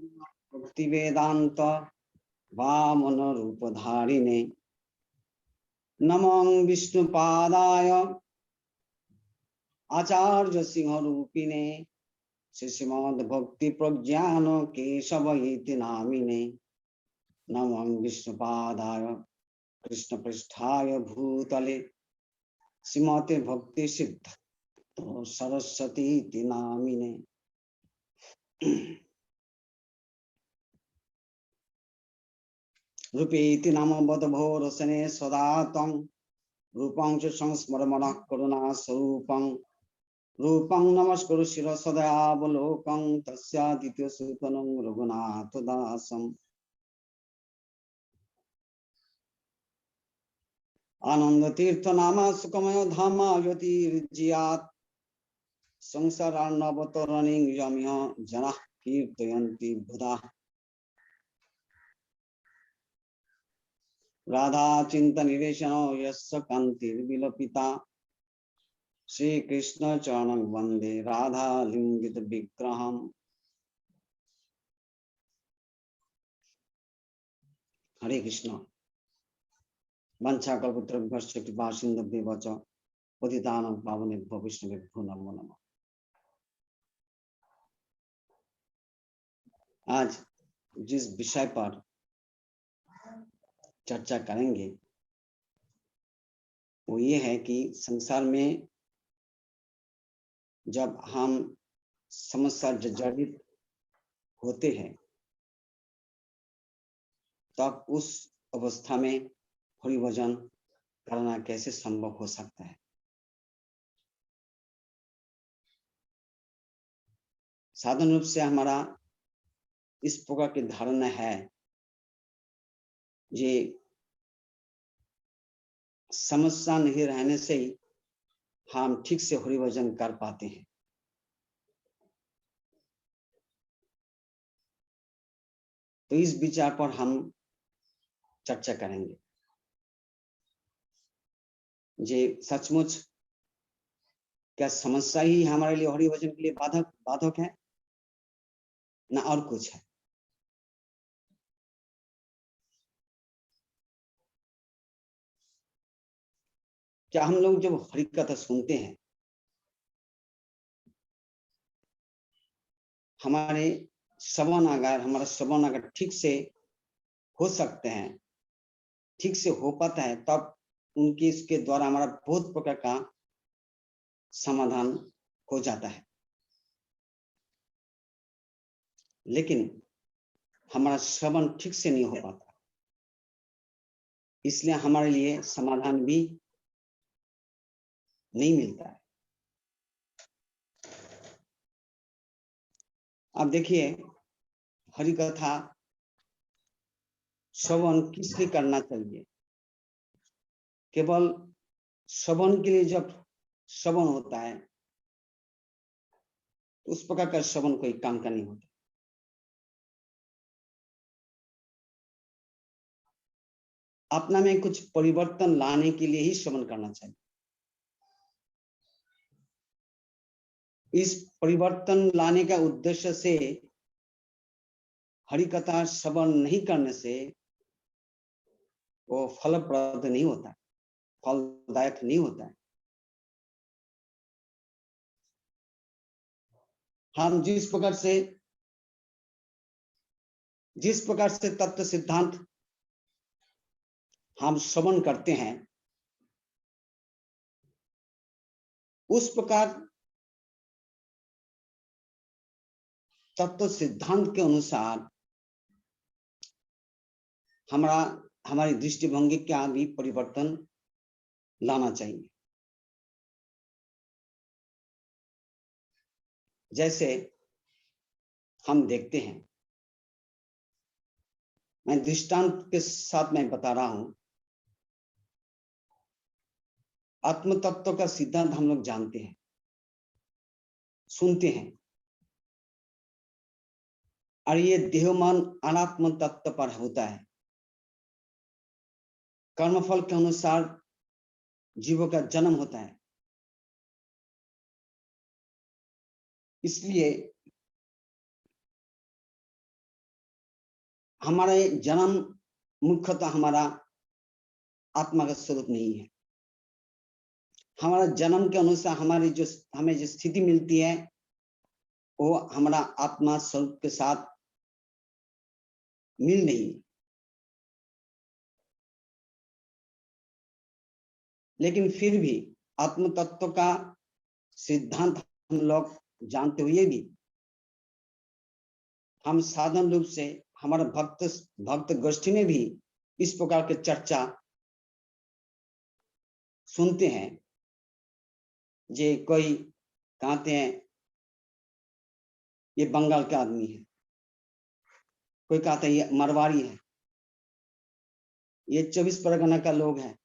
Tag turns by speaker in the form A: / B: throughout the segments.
A: भक्ति वेदांत वामन रूपधारिणे नमो विष्णुपादाय आचार्य सिंह रूपिणे श्रीमद् भक्ति प्रज्ञान केशव इति नामिने नमो विष्णुपादाय कृष्ण पृष्ठाय भूतले श्रीमते भक्ति सिद्ध सरस्वती इति नामिने रूपेति नाम बदभो रसने सदा तं रूपं च संस्मरमणः करुणा स्वरूपं रूपं नमस्कुरु शिरसदयावलोकं तस्यादित्य सूतनं रघुनाथ दासम् आनंद तीर्थ नामा सुखमय धामा ज्योतिर्जियात् संसारार्णवतरणिं यम्य जनाः कीर्तयन्ति बुधा राधा चिंतन निवेशन यस्य कांतिर्विलपिता श्री कृष्ण चरणं वंदे राधा लिंगित विग्रहम्। हरे कृष्ण। वंशाकल्पतरुभ्यश्च कृपासिन्धुभ्येव च पतितानां पावनेभ्यो वैष्णवेभ्यो नमो नमः। आज जिस विषय पर चर्चा करेंगे वो ये है कि संसार में जब हम समस्या जर्जरित होते हैं तब उस अवस्था में हरि भजन करना कैसे संभव हो सकता है। साधारण रूप से हमारा इस प्रकार की धारणा है ये समस्या नहीं रहने से ही हम ठीक से हरि भजन कर पाते हैं। तो इस विचार पर हम चर्चा करेंगे। ये सचमुच क्या समस्या ही हमारे लिए हरि भजन के लिए बाधक है ना और कुछ है। क्या हम लोग जब हरि कथा सुनते हैं हमारा श्रवण अगर ठीक से हो सकते हैं, ठीक से हो पाता है, तब उनके इसके द्वारा हमारा बहुत प्रकार का समाधान हो जाता है। लेकिन हमारा श्रवण ठीक से नहीं हो पाता, इसलिए हमारे लिए समाधान भी नहीं मिलता है। अब देखिए, हरि कथा श्रवण किस लिए करना चाहिए। केवल श्रवण के लिए जब श्रवण होता है तो उस प्रकार का श्रवण कोई काम का नहीं होता। अपना में कुछ परिवर्तन लाने के लिए ही श्रवण करना चाहिए। इस परिवर्तन लाने का उद्देश्य से हरि कथा श्रवण नहीं करने से वो फलप्रद नहीं होता, फलदायक नहीं होता है। हम जिस प्रकार से तत्व सिद्धांत हम श्रवण करते हैं उस प्रकार तत्व सिद्धांत के अनुसार हमारी दृष्टिभंगी का भी परिवर्तन लाना चाहिए। जैसे हम देखते हैं, मैं दृष्टांत के साथ मैं बता रहा हूं। आत्म तत्व का सिद्धांत हम लोग जानते हैं, सुनते हैं, और ये देहमान अनात्म तत्व पर होता है। कर्मफल के अनुसार जीवों का जन्म होता है। इसलिए हमारे जन्म मुख्यतः हमारा आत्मा का स्वरूप नहीं है। हमारा जन्म के अनुसार हमारी जो हमें जो स्थिति मिलती है वो हमारा आत्मा स्वरूप के साथ मिल नहीं। लेकिन फिर भी आत्म तत्व का सिद्धांत हम लोग जानते हुए भी हम साधारण रूप से हमारे भक्त गोष्ठी में भी इस प्रकार की चर्चा सुनते हैं। जे कोई कहते हैं ये बंगाल का आदमी है, कोई कहता है ये मारवाड़ी है, ये 24 परगना का लोग है,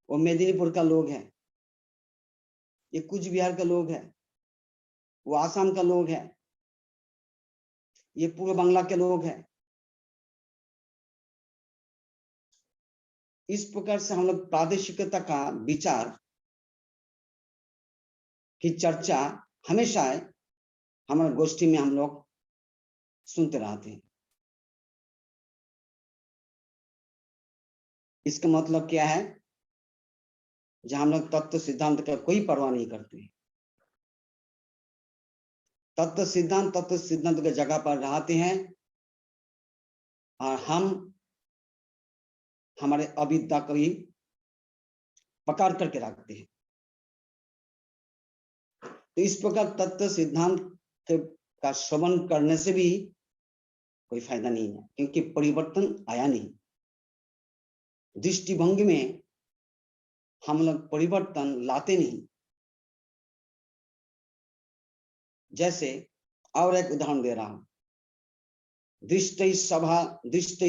A: वो मेदिनीपुर का लोग है, ये कुछ बिहार का लोग है, वो आसाम का लोग है, ये पूर्व बांग्ला के लोग हैं। इस प्रकार से हम लोग प्रादेशिकता का विचार की चर्चा हमेशा हमारे गोष्ठी में हम लोग सुनते रहते हैं। इसका मतलब क्या है? जहां हम लोग तत्व सिद्धांत का कोई परवाह नहीं करते, तत्व सिद्धांत की जगह पर रहते हैं और हम हमारे अविद्या को ही पकड़ करके रखते हैं। तो इस प्रकार तत्व सिद्धांत का श्रवण करने से भी कोई फायदा नहीं है, क्योंकि परिवर्तन आया नहीं। दृष्टिभंगी में हम लोग परिवर्तन लाते नहीं। जैसे और एक उदाहरण दे रहा हूं, दृष्टि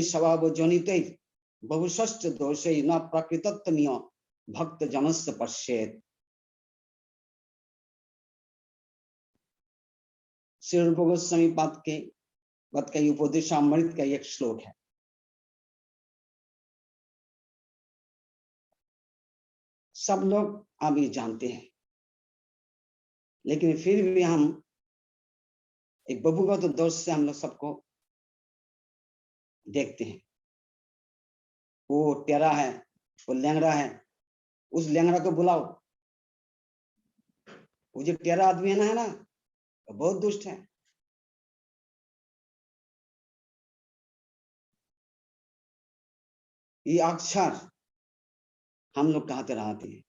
A: स्वभाव जनित बहुष्ठ दोषे न प्रकृतत्वनीय भक्त जनस्य पश्येत। श्री रूप गोस्वामी पाद के उपदेशामृत का एक श्लोक है। सब लोग आप ये जानते हैं, लेकिन फिर भी हम एक बभुगत दोष से हम लोग सबको देखते हैं। वो टेरा है, वो लैंगड़ा है, उस लैंगड़ा को बुलाओ। वो जो टेरा आदमी है ना, बहुत दुष्ट है। ये अक्षर हम लोग कहते रहते हैं,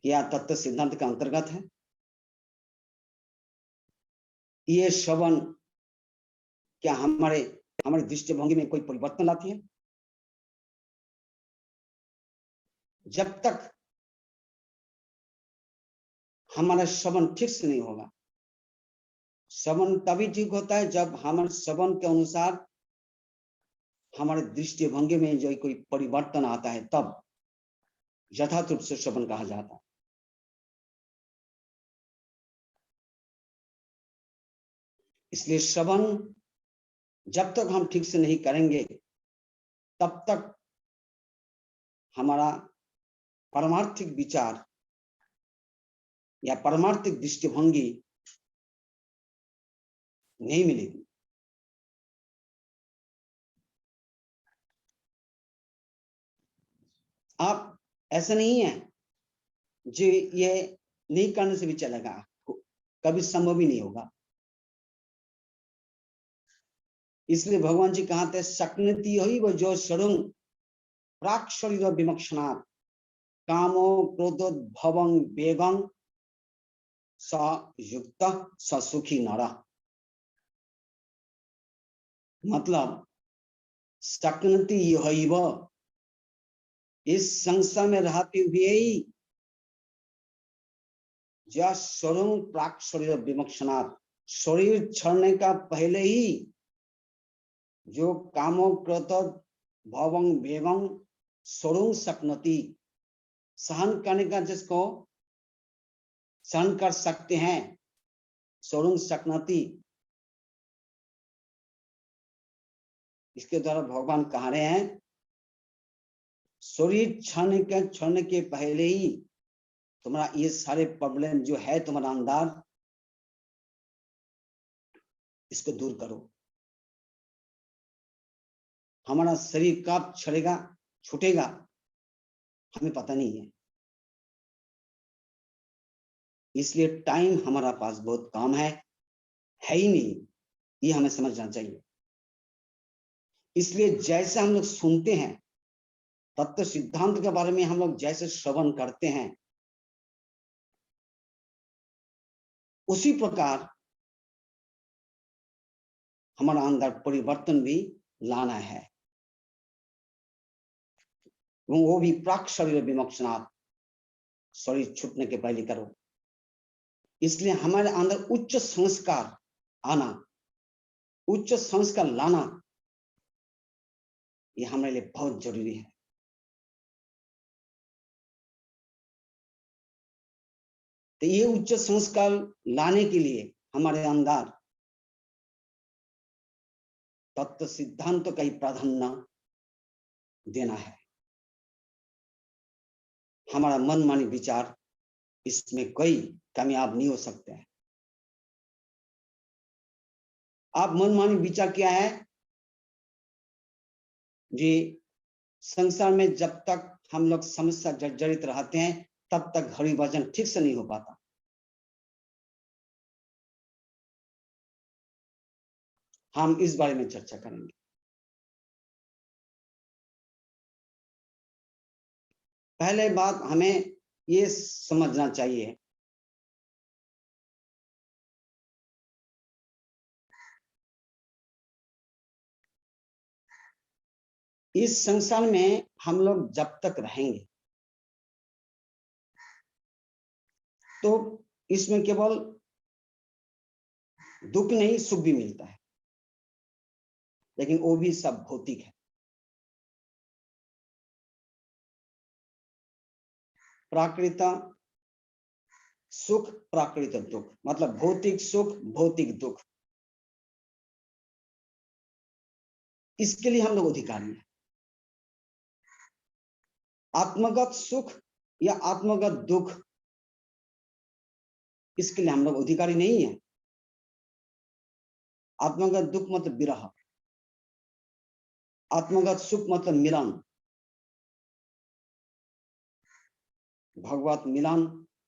A: क्या तत्व सिद्धांत का अंतर्गत है? ये श्रवण क्या हमारे दृष्टिभंगी में कोई परिवर्तन लाती है? जब तक हमारा श्रवण ठीक से नहीं होगा, श्रवण तभी ठीक होता है जब हमारे श्रवण के अनुसार हमारे दृष्टिभंगी में जो कोई परिवर्तन आता है, तब यथार्थ रूप से श्रवण कहा जाता है। इसलिए श्रवण जब तक हम ठीक से नहीं करेंगे, तब तक हमारा परमार्थिक विचार या परमार्थिक दृष्टिभंगी नहीं मिलेगी। आप ऐसा नहीं है जो ये नहीं करने से भी चलेगा, कभी संभव ही नहीं होगा। इसलिए भगवान जी कहते हैं शक्नति वो जो शरुंग प्राक शरीर विमक्षणात् कामो क्रोधोद्भवं वेगं स युक्त स सुखी नर। मतलब शक्नति वो इस संसार में रहते हुए ही जो शरुंग प्राक शरीर विमक्षणात् शरीर छोड़ने का पहले ही जो कामो क्रोध भवं वेगं शरुंग शक्नति सहन करने का, जिसको सहन कर सकते हैं, शरुंग शक्नति। इसके द्वारा भगवान कह रहे हैं शरीर छोड़ने के पहले ही तुम्हारा ये सारे प्रॉब्लम जो है तुम्हारा अंदर, इसको दूर करो। हमारा शरीर कब छड़ेगा छूटेगा हमें पता नहीं है। इसलिए टाइम हमारा पास बहुत कम है ही नहीं, ये हमें समझना चाहिए। इसलिए जैसे हम लोग सुनते हैं तत्व सिद्धांत के बारे में, हम लोग जैसे श्रवण करते हैं, उसी प्रकार हमारा अंदर परिवर्तन भी लाना है, वो भी प्राक शरीर विमोक्षणात्, शरीर छूटने के पहले करो। इसलिए हमारे अंदर उच्च संस्कार आना, उच्च संस्कार लाना, ये हमारे लिए बहुत जरूरी है। तो ये उच्च संस्कार लाने के लिए हमारे अंदर तत्व सिद्धांत का ही प्राधान्य देना है। हमारा मनमानी विचार इसमें कोई कामयाब नहीं हो सकते हैं। आप मनमानी विचार क्या है जी, संसार में जब तक हम लोग समस्या जर्जरित रहते हैं तब तक हरि भजन ठीक से नहीं हो पाता। हम इस बारे में चर्चा करेंगे। पहले बात हमें ये समझना चाहिए इस संसार में हम लोग जब तक रहेंगे तो इसमें केवल दुख नहीं सुख भी मिलता है, लेकिन वो भी सब भौतिक है। प्राकृत सुख प्राकृत दुख, मतलब भौतिक सुख भौतिक दुख, इसके लिए हम लोग अधिकारी हैं। आत्मगत सुख या आत्मगत दुख, इसके लिए हम लोग अधिकारी नहीं है। आत्मगत दुख मतलब विरह, आत्मगत सुख मतलब मिलन, भगवत मिलन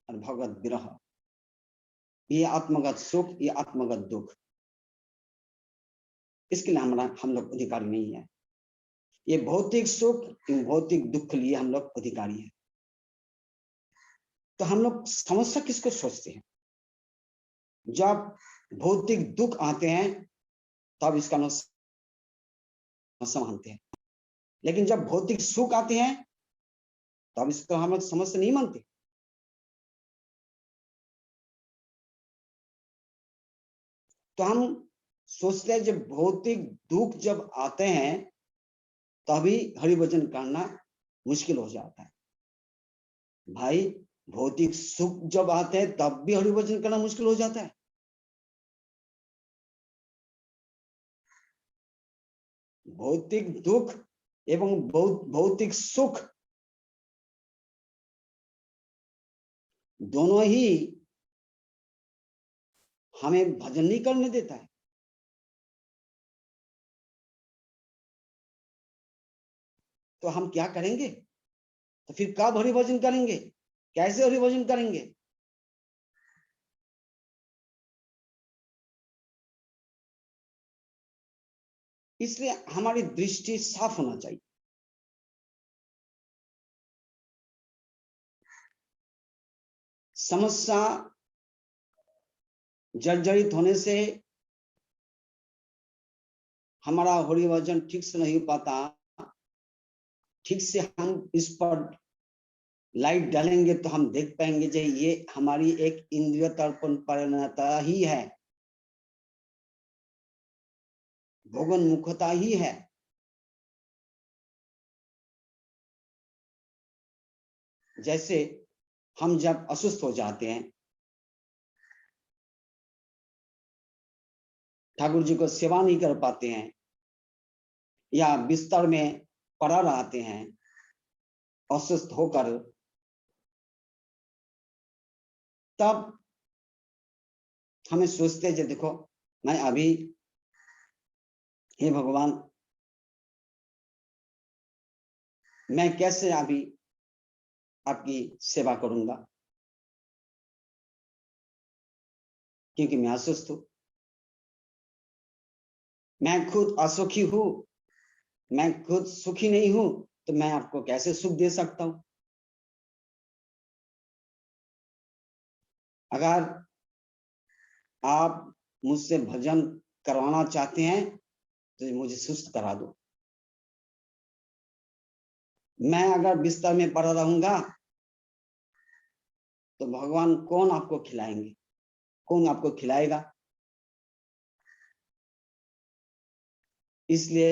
A: और भगवत विरह, ये आत्मगत सुख, ये आत्मगत दुख, इसके लिए हम लोग अधिकारी नहीं है। ये भौतिक सुख भौतिक दुख के लिए हम लोग अधिकारी हैं। तो हम लोग समस्या किसको सोचते हैं? जब भौतिक दुख आते हैं तब इसका समस्या मानते हैं, लेकिन जब भौतिक सुख आते हैं तब इसको हम लोग समस्या नहीं मानते। तो हम सोचते हैं जब भौतिक दुख जब आते हैं तभी हरिभजन करना मुश्किल हो जाता है। भाई भौतिक सुख जब आते हैं तब भी हरिभजन करना मुश्किल हो जाता है। भौतिक दुख एवं भौतिक सुख दोनों ही हमें भजन नहीं करने देता है। तो हम क्या करेंगे? तो फिर कब हरिभजन करेंगे? कैसे हरिभजन करेंगे? इसलिए हमारी दृष्टि साफ होना चाहिए। समस्या जर्जरित होने से हमारा हरिभजन ठीक से नहीं हो पाता। ठीक से हम इस पर लाइट डालेंगे तो हम देख पाएंगे कि ये हमारी एक इंद्रिय तर्पण परिणता ही है, भोगन मुखता ही है। जैसे हम जब असुस्थ हो जाते हैं, ठाकुर जी को सेवा नहीं कर पाते हैं या बिस्तर में पड़ा रहते हैं अस्वस्थ होकर, तब हमें सोचते हैं देखो मैं अभी, हे भगवान मैं कैसे अभी आपकी सेवा करूंगा, क्योंकि मैं अस्वस्थ हूं, मैं खुद असुखी हूं, मैं खुद सुखी नहीं हूं, तो मैं आपको कैसे सुख दे सकता हूं। अगर आप मुझसे भजन करवाना चाहते हैं तो मुझे सुस्त करा दो। मैं अगर बिस्तर में पड़ा रहूंगा तो भगवान कौन आपको खिलाएंगे, कौन आपको खिलाएगा। इसलिए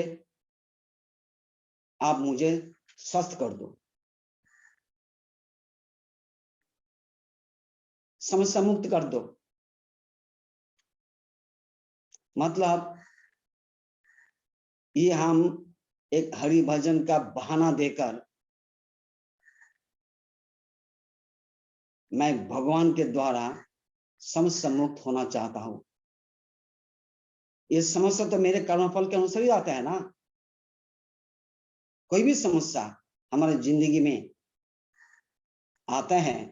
A: आप मुझे स्वस्थ कर दो, समस्या मुक्त कर दो। मतलब ये हम एक हरि भजन का बहाना देकर मैं भगवान के द्वारा समस्या मुक्त होना चाहता हूं। ये समस्या तो मेरे कर्मफल के अनुसार ही आता है ना। कोई भी समस्या हमारे जिंदगी में आता है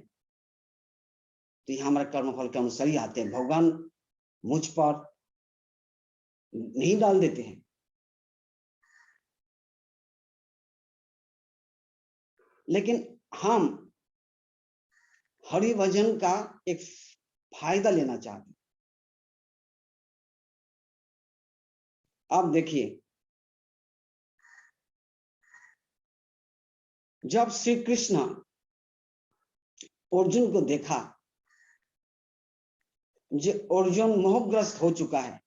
A: तो ये हमारे कर्मफल के अनुसार ही आते हैं। भगवान मुझ पर नहीं डाल देते हैं। लेकिन हम हरि भजन का एक फायदा लेना चाहते हैं। आप देखिए, जब श्री कृष्ण अर्जुन को देखा, जो अर्जुन मोहग्रस्त हो चुका है,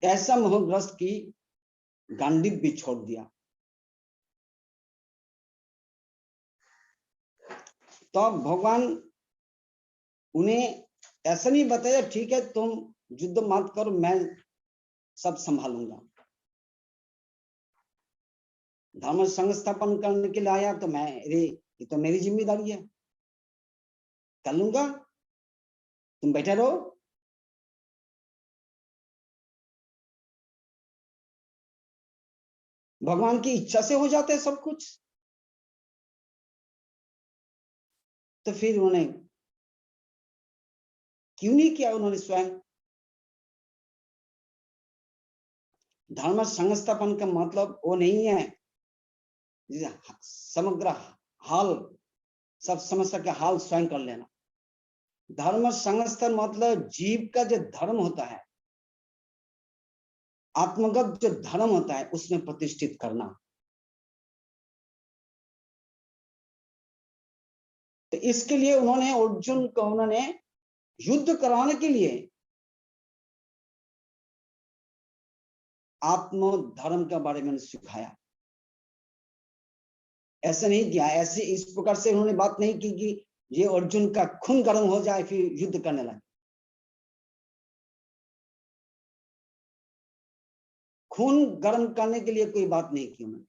A: ऐसा मोहग्रस्त की गांडीव भी छोड़ दिया। तो भगवान उन्हें ऐसा नहीं बताया ठीक है तुम युद्ध मत करो, मैं सब संभालूंगा। धर्म संस्थापन करने के लिए आया तो ये तो मेरी जिम्मेदारी है, कर लूंगा, तुम बैठे रहो। भगवान की इच्छा से हो जाते है सब कुछ। तो फिर उन्होंने क्यों नहीं किया, उन्होंने स्वयं। धर्म संस्थापन का मतलब वो नहीं है समग्र हाल, सब समस्या के हाल स्वयं कर लेना। धर्म संस्थान मतलब जीव का जो धर्म होता है, आत्मगत जो धर्म होता है, उसमें प्रतिष्ठित करना। तो इसके लिए उन्होंने अर्जुन को उन्होंने युद्ध कराने के लिए आत्म धर्म के बारे में सिखाया। ऐसा नहीं किया, ऐसे इस प्रकार से उन्होंने बात नहीं की कि ये अर्जुन का खून गर्म हो जाए फिर युद्ध करने लगे। खून गर्म करने के लिए कोई बात नहीं की उन्होंने,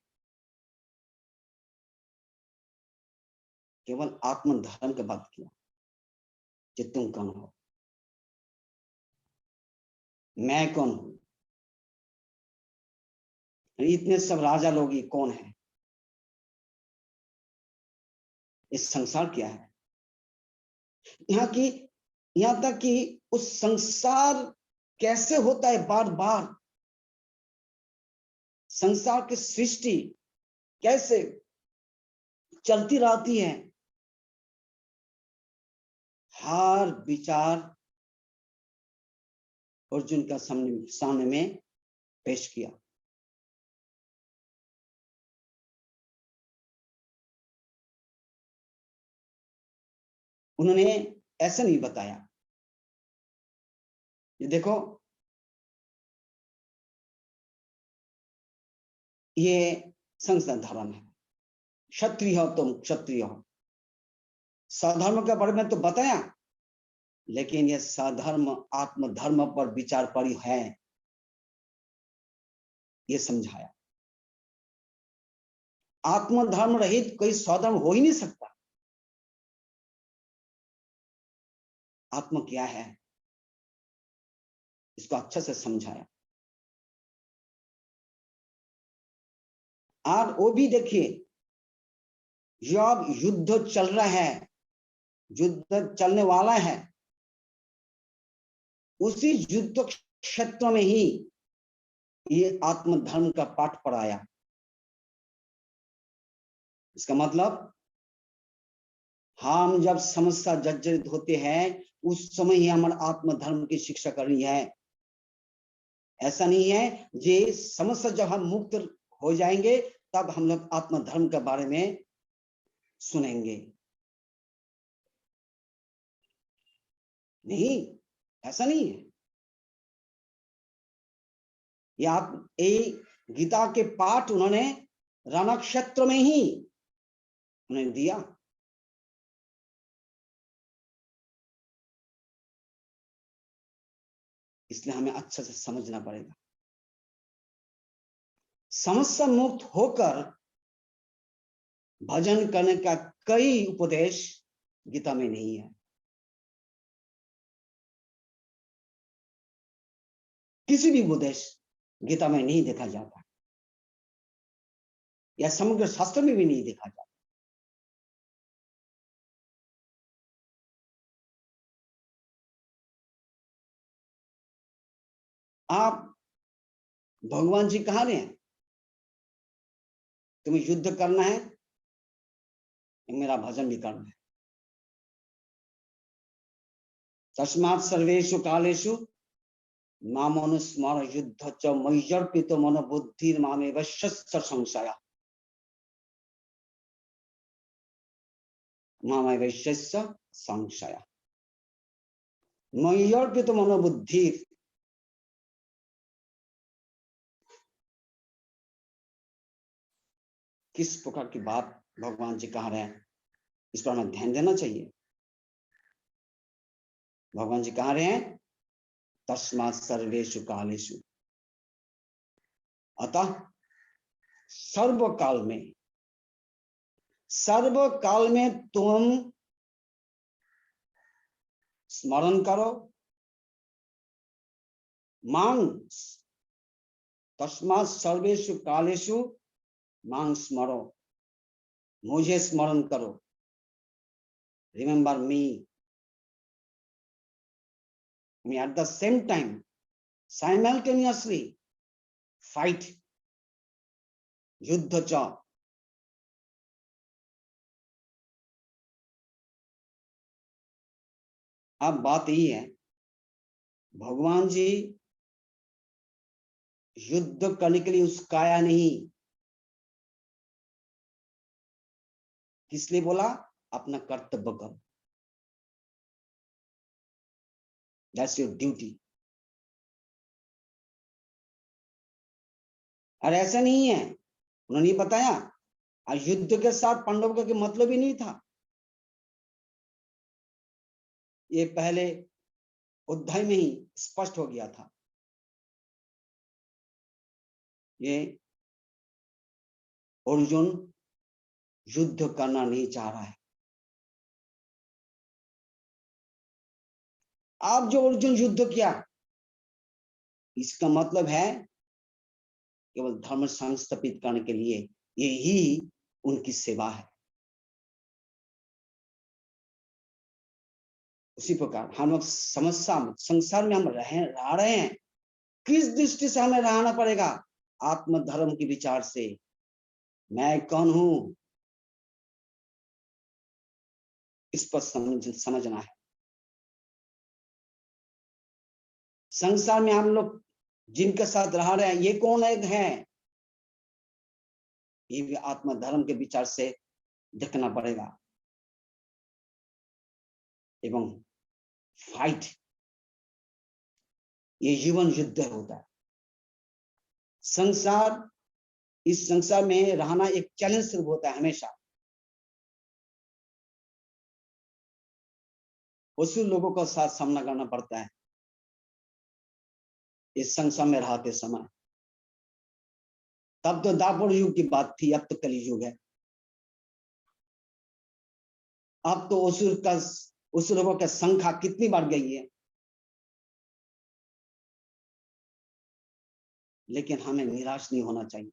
A: केवल आत्म धर्म की बात किया कि तुम कौन हो, मैं कौन हूं। इतने सब राजा लोग ये कौन है, इस संसार क्या है। यहाँ की, यहाँ तक कि उस संसार कैसे होता है, बार बार संसार की सृष्टि कैसे चलती रहती है, हर विचार अर्जुन का सामने में पेश किया। उन्होंने ऐसा नहीं बताया ये देखो ये संसार धर्म है, क्षत्रिय हो तुम क्षत्रिय हो। स्वधर्म के बारे में तो बताया, लेकिन ये स्वधर्म आत्मधर्म पर विचार पड़ी है, ये समझाया। आत्मधर्म रहित कोई स्वधर्म हो ही नहीं सकता। आत्म क्या है इसको अच्छे से समझाया। और वो भी देखिए, जब युद्ध चल रहा है, युद्ध चलने वाला है, उसी युद्ध क्षेत्र में ही ये आत्मधर्म का पाठ पढ़ाया। इसका मतलब हम जब समस्या जर्जरित होते हैं, उस समय ही हमारे आत्मधर्म की शिक्षा करनी है। ऐसा नहीं है जे समस्या जब हम मुक्त हो जाएंगे तब हम लोग आत्मधर्म के बारे में सुनेंगे। नहीं, ऐसा नहीं है। ये गीता के पाठ उन्होंने रण क्षेत्र में ही उन्हें दिया। इसलिए हमें अच्छे से समझना पड़ेगा। समस्या मुक्त होकर भजन करने का कई उपदेश गीता में नहीं है। किसी भी उपदेश गीता में नहीं देखा जाता, या समग्र शास्त्र में भी नहीं देखा जाता। आप भगवान जी कहा रहे हैं, तुम्हें युद्ध करना है, मेरा भजन भी करना है। तस्मात् सर्वेषु कालेषु मामनुस्मर युद्ध च मय्यर्पितो मन बुद्धिर्मामेव शस्य संशय। मामेव शस्य संशय, मय्यर्पितो मन बुद्धि। किस प्रकार की बात भगवान जी कह रहे हैं, इस पर हमें ध्यान देना चाहिए। भगवान जी कह रहे हैं तस्मात् सर्वेषु कालेषु, अतः सर्वकाल में, सर्वकाल में तुम स्मरण करो। मांग, तस्मात् सर्वेषु कालेषु मांग स्मरो, मुझे स्मरण करो। Remember me. At the same time, simultaneously fight, युद्ध च। अब बात यही है, भगवान जी युद्ध करने के लिए उस्काया नहीं। किस लिए बोला? अपना कर्तव्य करो, दैट्स योर ड्यूटी। और ऐसा नहीं है, उन्होंने बताया, और युद्ध के साथ पांडव का मतलब ही नहीं था। ये पहले अध्याय में ही स्पष्ट हो गया था। ये अर्जुन युद्ध करना नहीं चाह रहा है। आप जो अर्जुन युद्ध किया, इसका मतलब है केवल धर्म संस्थापित करने के लिए, यही उनकी सेवा है। उसी प्रकार हम लोग समस्या संसार में हम रह रहे हैं, किस दृष्टि से हमें रहना पड़ेगा? आत्मधर्म के विचार से। मैं कौन हूं, इस पर समझना है। संसार में हम लोग जिनके साथ रह रहे हैं, ये कौन है? ये भी आत्मधर्म के विचार से देखना पड़ेगा। एवं फाइट, ये जीवन युद्ध होता है। संसार, इस संसार में रहना एक चैलेंज होता है हमेशा। उसी लोगों का साथ सामना करना पड़ता है इस संसार में रहते समय। तब तो दापर युग की बात थी, अब तो कली युग है। अब तो उस लोगों की संख्या कितनी बढ़ गई है। लेकिन हमें निराश नहीं होना चाहिए।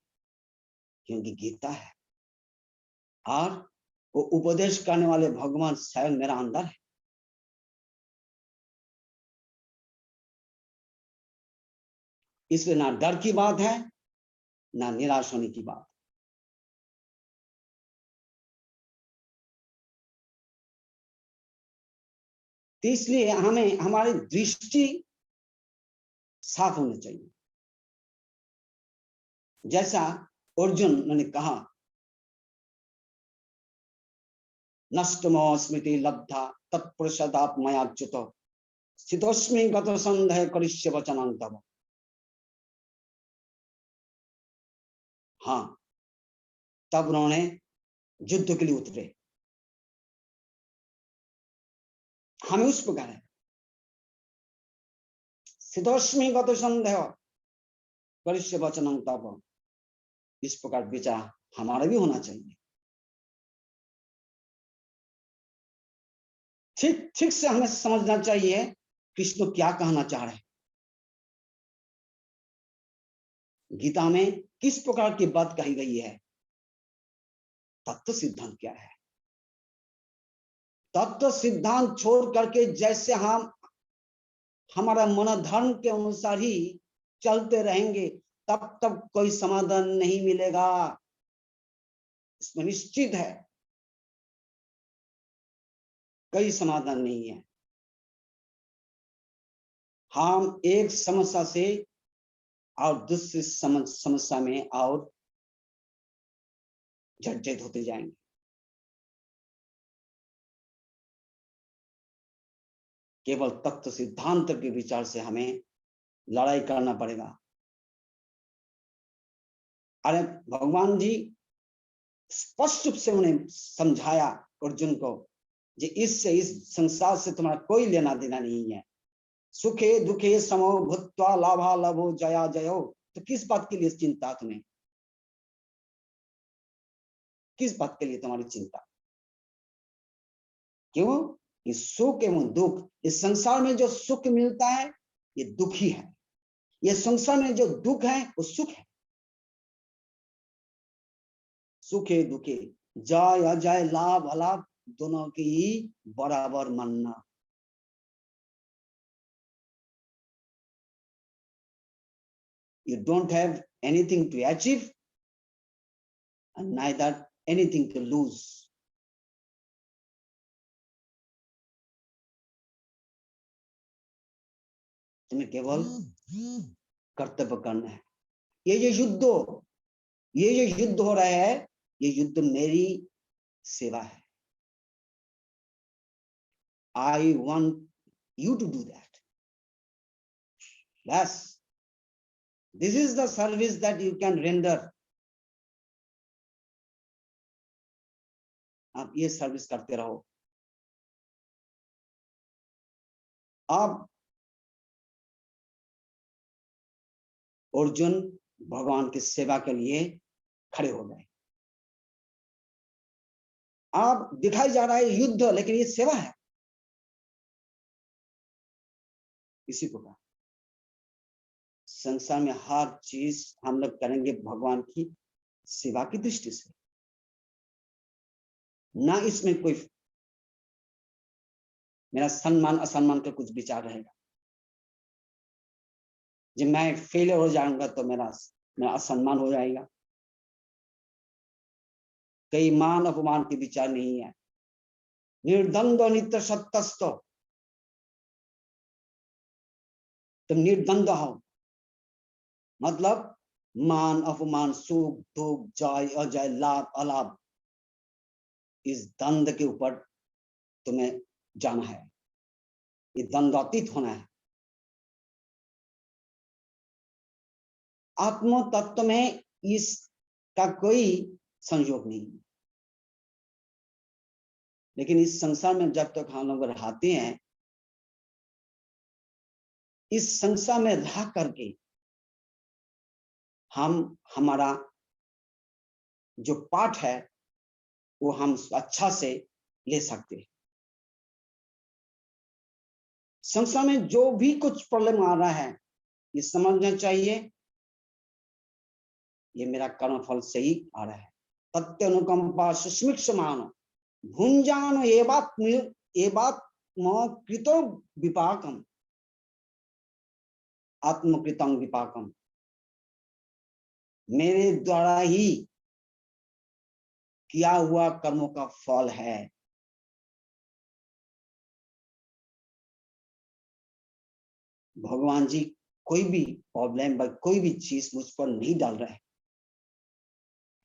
A: क्योंकि गीता है और वो उपदेश करने वाले भगवान स्वयं मेरा अंदर है। इसलिए ना डर की बात है ना निराश होने की बात। तो इसलिए हमें हमारी दृष्टि साफ होनी चाहिए। जैसा अर्जुन ने कहा, नष्टमो स्मृति लब्धा तत्पुरुषदाप मयाच्युत स्थितोस्मि गत संदेह करिष्य वचनं तव। हाँ, तब उन्होंने युद्ध के लिए उतरे। हमें उस प्रकार है, स्थितोस्मि गत संदेह करिष्य वचनं तव, इस प्रकार विचार हमारा भी होना चाहिए। ठीक ठीक से हमें समझना चाहिए कृष्ण क्या कहना चाह रहे हैं, गीता में किस प्रकार की बात कही गई है, तत्व सिद्धांत क्या है। तत्व सिद्धांत छोड़ करके जैसे हम हमारा मनोधर्म के अनुसार ही चलते रहेंगे तब तक कोई समाधान नहीं मिलेगा, इसमें निश्चित है, कोई समाधान नहीं है। हम एक समस्या से और दूसरी समस्या में और जर्जरित होते जाएंगे। केवल तत्व सिद्धांत के विचार से हमें लड़ाई करना पड़ेगा। अरे भगवान जी स्पष्ट रूप से उन्हें समझाया अर्जुन को, कि इससे, इस संसार से तुम्हारा कोई लेना देना नहीं है। सुखे दुखे समो भूत्वा लाभा लाभो जया जयो। तो किस बात के लिए चिंता तुम्हें, किस बात के लिए तुम्हारी चिंता? क्यों? ये सुख एवं दुख, इस संसार में जो सुख मिलता है ये दुख ही है, ये संसार में जो दुख है वो सुख है। सुखे दुखे, जय अजय लाभ अलाभ दोनों की बराबर मानना। You don't have anything to achieve and neither anything to lose. तुम्हें केवल कर्तव्य करना है। ये जो युद्ध हो रहा है, ये युद्ध मेरी सेवा है। I want you to do that. Yes, this is the service that you can render. आप ये सर्विस करते रहो। आप अर्जुन भगवान की सेवा के लिए खड़े हो गए। आप दिखाई जा रहा है युद्ध, लेकिन ये सेवा है। इसी प्रकार संसार में हर चीज हम लोग करेंगे भगवान की सेवा की दृष्टि से, ना इसमें कोई मेरा सम्मान असम्मान का कुछ विचार रहेगा। जब मैं फेलियर हो जाऊंगा तो मेरा असम्मान हो जाएगा। कई मान अपमान के विचार नहीं है। निर्द्वंद्व नित्य सत्यस्थ, तुम निर्द्वंद्व हो, मतलब मान अपमान सुख दुख जय अजय लाभ अलाभ, इस द्वंद्व के ऊपर तुम्हें जाना है, ये द्वंद्वातीत होना है। आत्म तत्व में इसका कोई संयोग नहीं। लेकिन इस संसार में जब तक हम लोग रहते हैं, इस संसार में रह करके हम हमारा जो पाठ है वो हम अच्छा से ले सकते हैं। संसार में जो भी कुछ प्रॉब्लम आ रहा है, ये समझना चाहिए ये मेरा कर्मफल से ही आ रहा है। तत्यनुकंपा सुस्मित समान भुंजान एवात्म कृतो विपाकम आत्मकृतम विपाकम, मेरे द्वारा ही किया हुआ कर्मों का फल है। भगवान जी कोई भी प्रॉब्लम या कोई भी चीज मुझ पर नहीं डाल रहे हैं,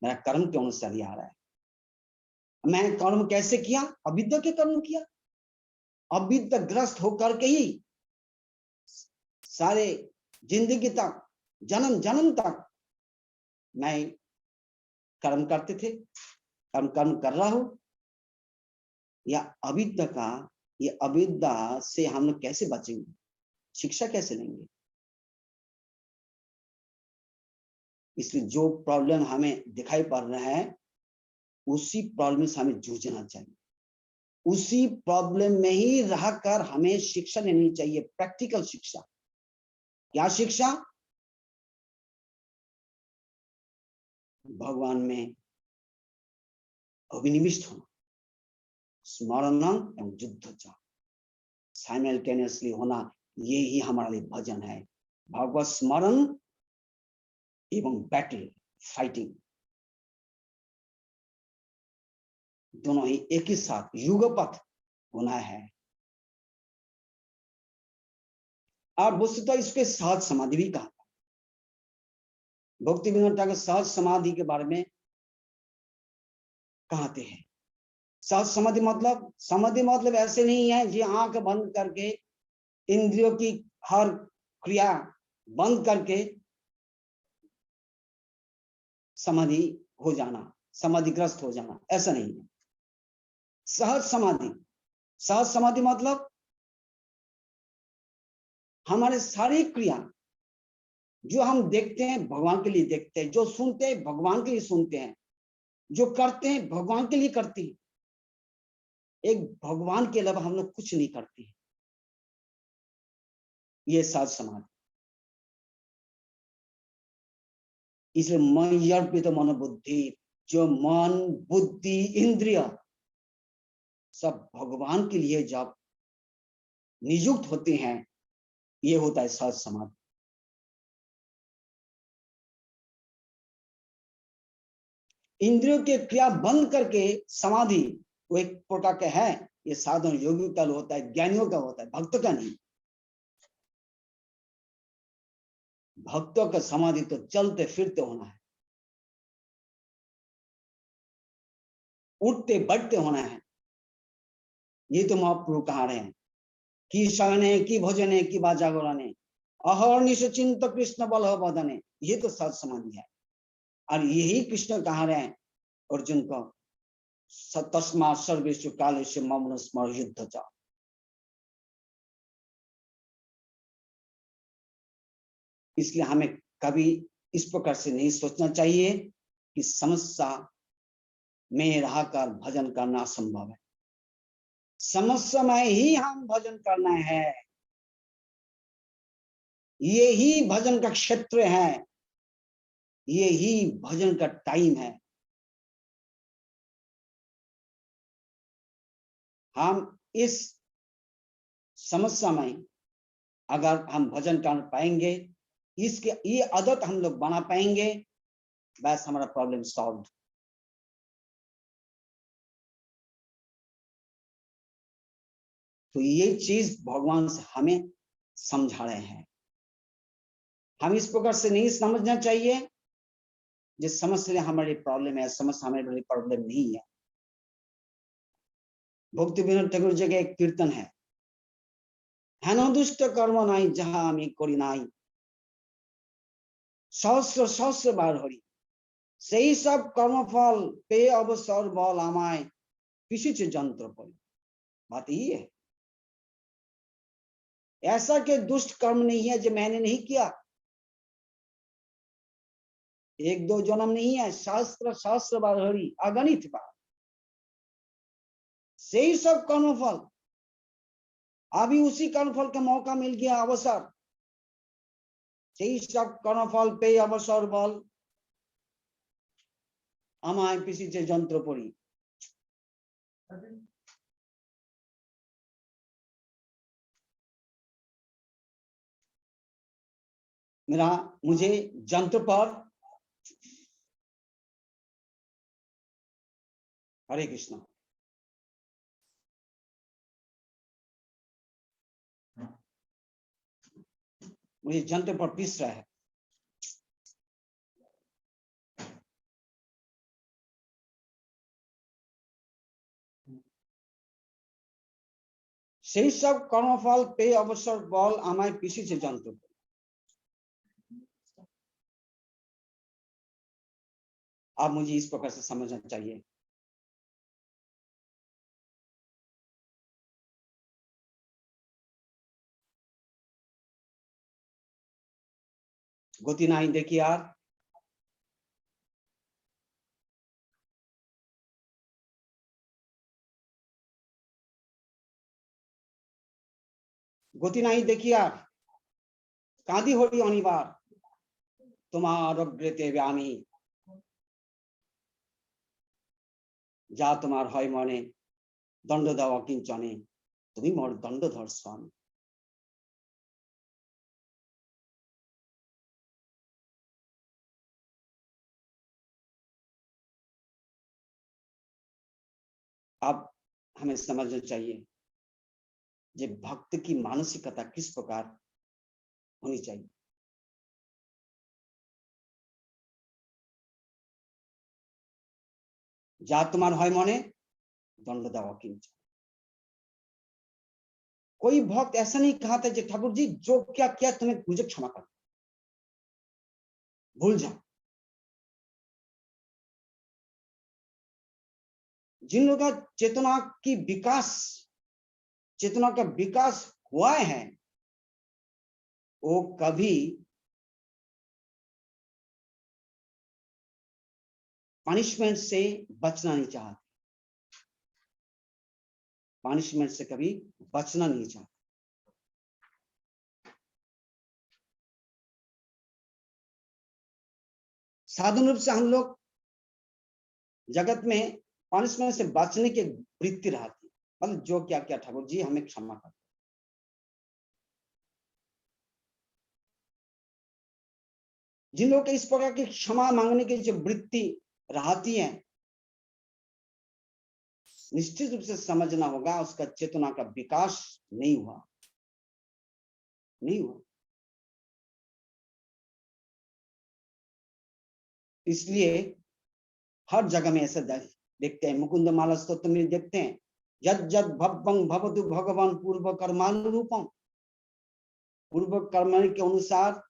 A: मेरा कर्म के अनुसार ही आ रहा है। मैं कर्म कैसे किया? अविद्या के कर्म किया, अविद्या ग्रस्त होकर के ही सारे जिंदगी तक, जन्म जन्म तक मैं कर्म करते थे। कर्म कर रहा हूं, या अविद्या का, ये अविद्या से हम लोग कैसे बचेंगे, शिक्षा कैसे लेंगे? इसलिए जो प्रॉब्लम हमें दिखाई पड़ रहा है उसी प्रॉब्लम से हमें जूझना चाहिए, उसी प्रॉब्लम में ही रहकर हमें शिक्षा लेनी चाहिए, प्रैक्टिकल शिक्षा। क्या शिक्षा? भगवान में अभिनिविष्ट होना, स्मरण एवं युद्ध साइमल्टेनियसली होना, ये ही हमारे लिए भजन है। भगवत स्मरण एवं बैटल फाइटिंग दोनों ही एक ही साथ युगपथ होना है। और वस्तुतः इसके सहज समाधि भी कहा, भक्ति विनोद ठाकुर सहज समाधि के बारे में कहते हैं। सहज समाधि मतलब ऐसे नहीं है जी आंख बंद करके इंद्रियों की हर क्रिया बंद करके समाधि हो जाना, समाधिग्रस्त हो जाना, ऐसा नहीं है। सहज समाधि मतलब हमारे सारी क्रिया जो हम देखते हैं भगवान के लिए देखते हैं, जो सुनते हैं भगवान के लिए सुनते हैं, जो करते हैं भगवान के लिए करते हैं। एक भगवान के अलावा हम लोग कुछ नहीं करते हैं। ये सहज समाधि। इसलिए मयि अर्पित मनोबुद्धि, जो मन बुद्धि इंद्रिय सब भगवान के लिए जब नियुक्त होते हैं, ये होता है सहज समाधि। इंद्रियों के क्रिया बंद करके समाधि वो एक प्रकार का है, ये साधन योगियों का होता है, ज्ञानियों का होता है, भक्तों का नहीं। भक्तों का समाधि तो चलते फिरते होना है, उठते बैठते होना है। ये तो महाप्रभु कहा रहे हैं कि शयने की भोजने की बा जागरणे अहर्निश चिंत कृष्ण बल बदने, ये तो सहज समाधि है। और यही कृष्ण कहा रहे हैं अर्जुन को, तस्मा सर्वेषु कालेषु मम स्मर युद्ध च। इसलिए हमें कभी इस प्रकार से नहीं सोचना चाहिए कि समस्या में रहकर भजन करना संभव है। समस्या में ही हम भजन करना है, ये ही भजन का क्षेत्र है, ये ही भजन का टाइम है। हम इस समस्या में अगर हम भजन कर पाएंगे, इसके ये आदत हम लोग बना पाएंगे, बस हमारा प्रॉब्लम सॉल्व। तो ये चीज भगवान से हमें समझा रहे हैं। हम इस प्रकार से नहीं समझना चाहिए जिस समस्या हमारी प्रॉब्लम है, समस्या हमारी प्रॉब्लम नहीं है। भक्ति विनोद ठाकुर जी का एक कीर्तन है, हेन दुष्ट कर्म नाई जहां आमी करी नाई सहस्र सहस्र बार हरि, সেই सब कर्मफल पे अवसर बल आमाय किसी जंत्र पर। बात यही है, ऐसा के दुष्ट कर्म नहीं है जो मैंने नहीं किया, एक दो जन्म नहीं है, सहस्त्र सहस्र बार हरि, अगणित बार। सही सब कर्मफल, अभी उसी कर्मफल का मौका मिल गया, अवसर, सही सब कर्मफल पे अवसर बल আমায় পিষিছে যন্ত্র পরি। मुझे जंत्र पर, हरे कृष्ण, मुझे जंत्र पर पीस रहा है। সেই সব কর্মফল পেয়ে অবসর বল আমায় পিষিছে যন্ত্র। अब मुझे इस प्रकार से समझना चाहिए। गति नहीं देखी यार, गति नहीं देखी यार, कांदी होड़ी अनिवार तुम्हार अग्रते व्यामी, जा तुम्हार হয় মনে दंड दाओ किंचने तुम्हें मोर दंडधर स्वामी। अब हमें समझना चाहिए जे भक्त की मानसिकता किस प्रकार होनी चाहिए। जा तुम्हार হয় মনে दंड दाओ किंचन। कोई भक्त ऐसा नहीं कहा था कि ठाकुर जी जो क्या किया तुम्हें मुझे क्षमा कर, भूल जाओ। जिन लोगों का चेतना की विकास, चेतना का विकास हुआ है, वो कभी पनिशमेंट से बचना नहीं चाहते, पनिशमेंट से कभी बचना नहीं चाहते। साधारण रूप से हम लोग जगत में पनिशमेंट से बचने की वृत्ति रहती है, मतलब जो क्या क्या ठाकुर जी हमें क्षमा कर। जिन लोगों के इस प्रकार की क्षमा मांगने की जो वृत्ति रहती है, निश्चित रूप से समझना होगा उसका चेतना का विकास नहीं हुआ, नहीं हुआ। इसलिए हर जगह में ऐसा देखते हैं, मुकुंद माला स्तोत्र में देखते हैं, यद यद भवं भवतु भगवान पूर्व कर्मानुरूपम, पूर्व कर्म के अनुसार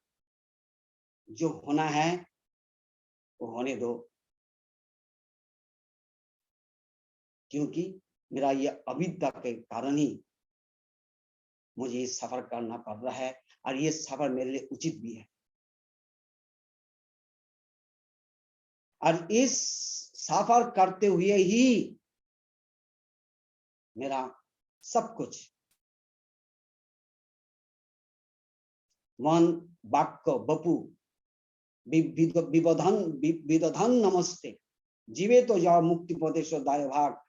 A: जो होना है वो होने दो, क्योंकि मेरा ये अविद्या के कारण ही मुझे ये सफर करना पड़ रहा है और ये सफर मेरे लिए उचित भी है। और इस सफर करते हुए ही मेरा सब कुछ मन वाक्य बपू विदधन नमस्ते जीवे तो जाओ मुक्ति पदेश दाय भाग।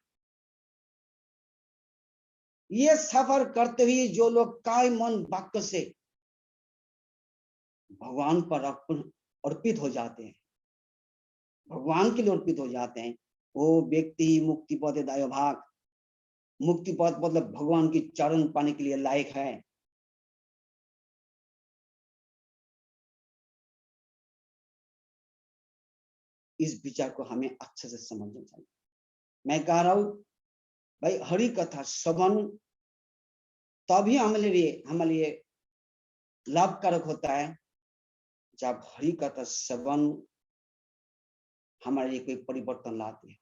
A: ये सफर करते हुए जो लोग काय मन वाक्य से भगवान पर अर्पित हो जाते हैं, भगवान के लिए अर्पित हो जाते हैं, वो व्यक्ति मुक्ति पद दाय भाग, मुक्ति पद मतलब भगवान की चरण पाने के लिए लायक है। इस विचार को हमें अच्छे से समझना चाहिए। मैं कह रहा हूं भाई, हरि कथा श्रवण तभी हमारे लिए लाभकारक होता है जब हरि कथा श्रवण हमारे लिए कोई परिवर्तन लाते हैं,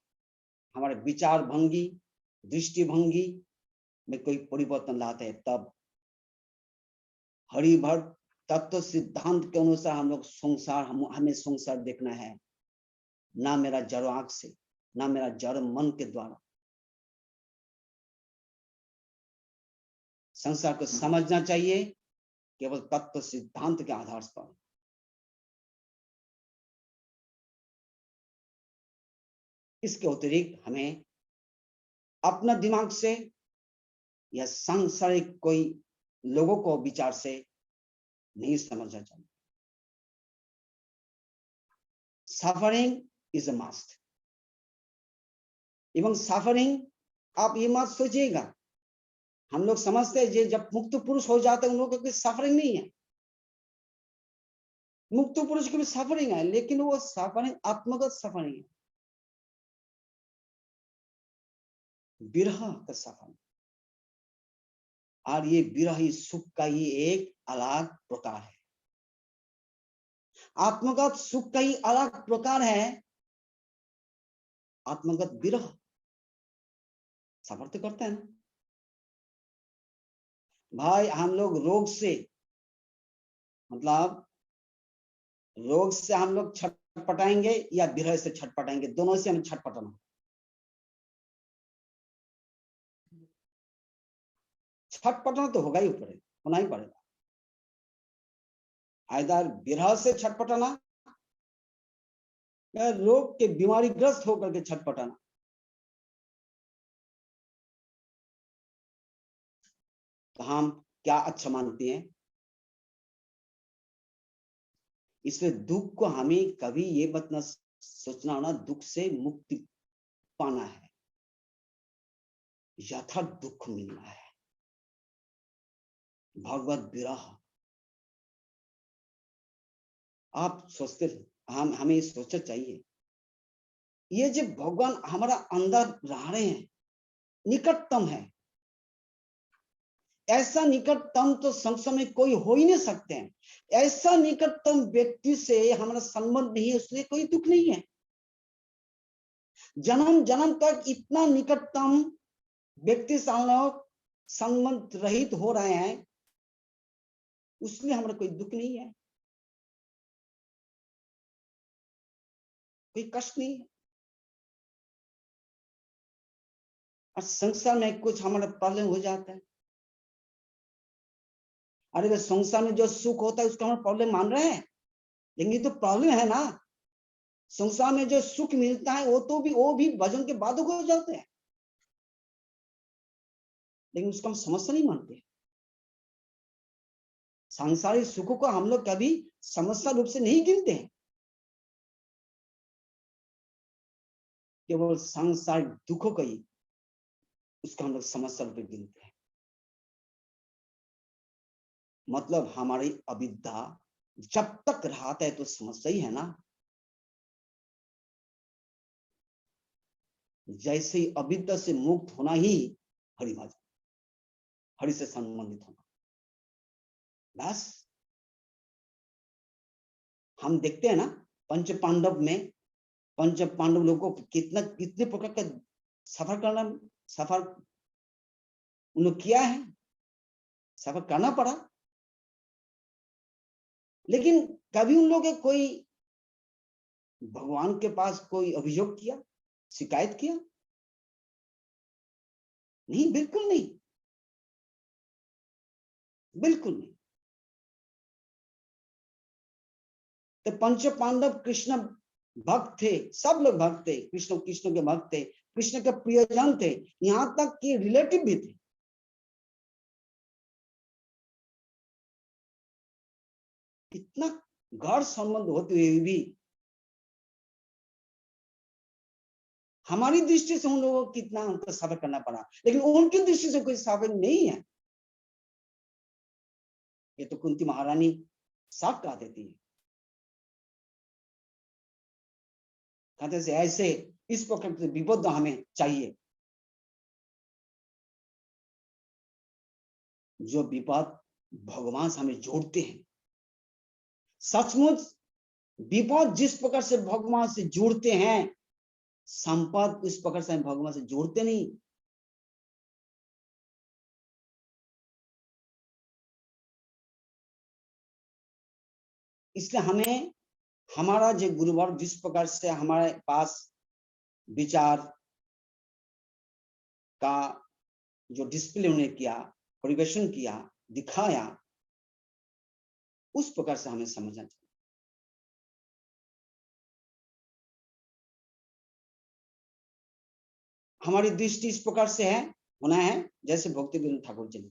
A: हमारे विचार भंगी दृष्टि भंगी में कोई परिवर्तन लाते हैं, तब हरि भर तत्व सिद्धांत के अनुसार हम लोग संसार हमें संसार देखना है, ना मेरा जड़ आंख से, ना मेरा जड़ मन के द्वारा। संसार को समझना चाहिए केवल तत्व सिद्धांत के आधार पर। इसके अतिरिक्त हमें अपना दिमाग से या सांसारिक कोई लोगों को विचार से नहीं समझना चाहिए। Suffering is a must. एवं सफरिंग, आप ये मत सोचिएगा, हम लोग समझते हैं जब मुक्त पुरुष हो जाते हैं उन लोगों की सफरिंग नहीं है। मुक्त पुरुष की भी सफरिंग है, लेकिन वो सफरिंग आत्मगत सफरिंग है, विरह का सफरिंग। और ये विरह सुख का ही एक अलग प्रकार है। आत्मगत सुख का ही अलग प्रकार है, आत्मगत विरह। सफर तो करते हैं ना भाई। हम लोग रोग से, मतलब रोग से हम लोग छटपटाएंगे या विरह से छटपटाएंगे, दोनों से हमें छटपटाना। छटपटाना तो होगा ही, ऊपर होना ही पड़ेगा। आइदर विरह से छटपटाना या रोग के बीमारीग्रस्त होकर के छटपटाना। तो हम क्या अच्छा मानते हैं? इसलिए दुख को हमें कभी ये मत न सोचना होना दुख से मुक्ति पाना है, यथार्थ दुख मिलना है, भगवत विरह। आप सोचते, हमें सोचना चाहिए, ये जो भगवान हमारा अंदर रह रहे हैं, निकटतम है। ऐसा निकटतम तो संसार में कोई हो ही नहीं सकते हैं। ऐसा निकटतम व्यक्ति से हमारा संबंध नहीं है, उसलिए कोई दुख नहीं है। जन्म जन्म तक इतना निकटतम व्यक्ति से हम लोग संबंध रहित हो रहे हैं, उसलिए हमारा कोई दुख नहीं है, कोई कष्ट नहीं है। और संसार में कुछ हमारा प्रॉब्लम हो जाता है, अरे वे संसार में जो सुख होता है उसका हम प्रॉब्लम मान रहे हैं, लेकिन ये तो प्रॉब्लम है ना। संसार में जो सुख मिलता है वो भी भजन के बाद हो जाते हैं, लेकिन उसका हम समस्या नहीं मानते। सांसारिक सुखों को हम लोग कभी समस्या रूप से नहीं गिनते हैं, केवल सांसारिक दुखों को ही उसका हम लोग समस्या रूप में गिनते हैं। मतलब हमारी अविद्या जब तक रहता है तो समस्या ही है ना। जैसे ही अविद्या से मुक्त होना ही हरि भजन, हरि से संबंधित होना, बस। हम देखते हैं ना पंच पांडव में, पंच पांडव लोगों को कितने प्रकार का सफर उन्होंने किया है, सफर करना पड़ा, लेकिन कभी उन लोगों के कोई भगवान के पास कोई अभियोग किया, शिकायत किया? नहीं, बिल्कुल नहीं, बिल्कुल नहीं। तो पंच पांडव कृष्ण भक्त थे, सब लोग भक्त थे, कृष्ण कृष्ण के भक्त थे, कृष्ण के प्रियजन थे, यहां तक कि रिलेटिव भी थे। इतना गाढ़ संबंध होते हुए भी हमारी दृष्टि से उन लोगों को कितना हमको सफर करना पड़ा, लेकिन उनकी दृष्टि से कोई सफर नहीं है। ये तो कुंती महारानी साफ कह देती है, कहते से ऐसे इस प्रकार के विबोध हमें चाहिए, जो विपद भगवान से हमें जोड़ते हैं। सचमुच विपद जिस प्रकार से भगवान से जोड़ते हैं, संपद उस प्रकार से हम भगवान से जोड़ते नहीं। इसलिए हमें हमारा जो गुरुवर जिस प्रकार से हमारे पास विचार का जो डिस्प्ले उन्होंने किया, परिवेशन किया, दिखाया, उस प्रकार से हमें समझना चाहिए। हमारी दृष्टि इस प्रकार से है होना है जैसे भक्ति विनोद ठाकुर जी ने,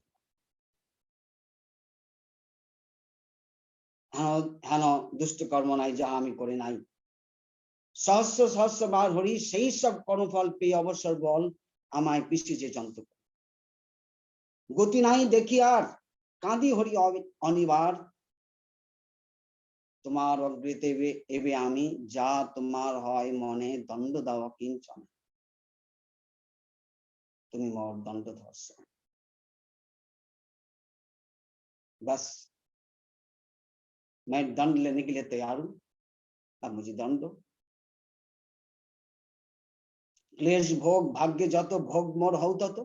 A: হেন দুষ্ট কর্ম নাই যা আমি করে নাই, সহস্র সহস্র বার হরি সেই সব কর্মফল পেয়ে অবসর বল আমায় পিষ্টি যে যন্ত্র, গতি নাই দেখি আর কাঁদি হরি অনিবার, তোমার অগ্রিতে এবে আমি যা তোমার হয় মনে দণ্ড দাও কিঞ্চন, তুমি মোর দণ্ড ধর্ষ। बस मैं दंड लेने के लिए तैयार हूं, अब मुझे दंड दो। क्लेश भोग भाग्य যত भोग मोर हौ तत,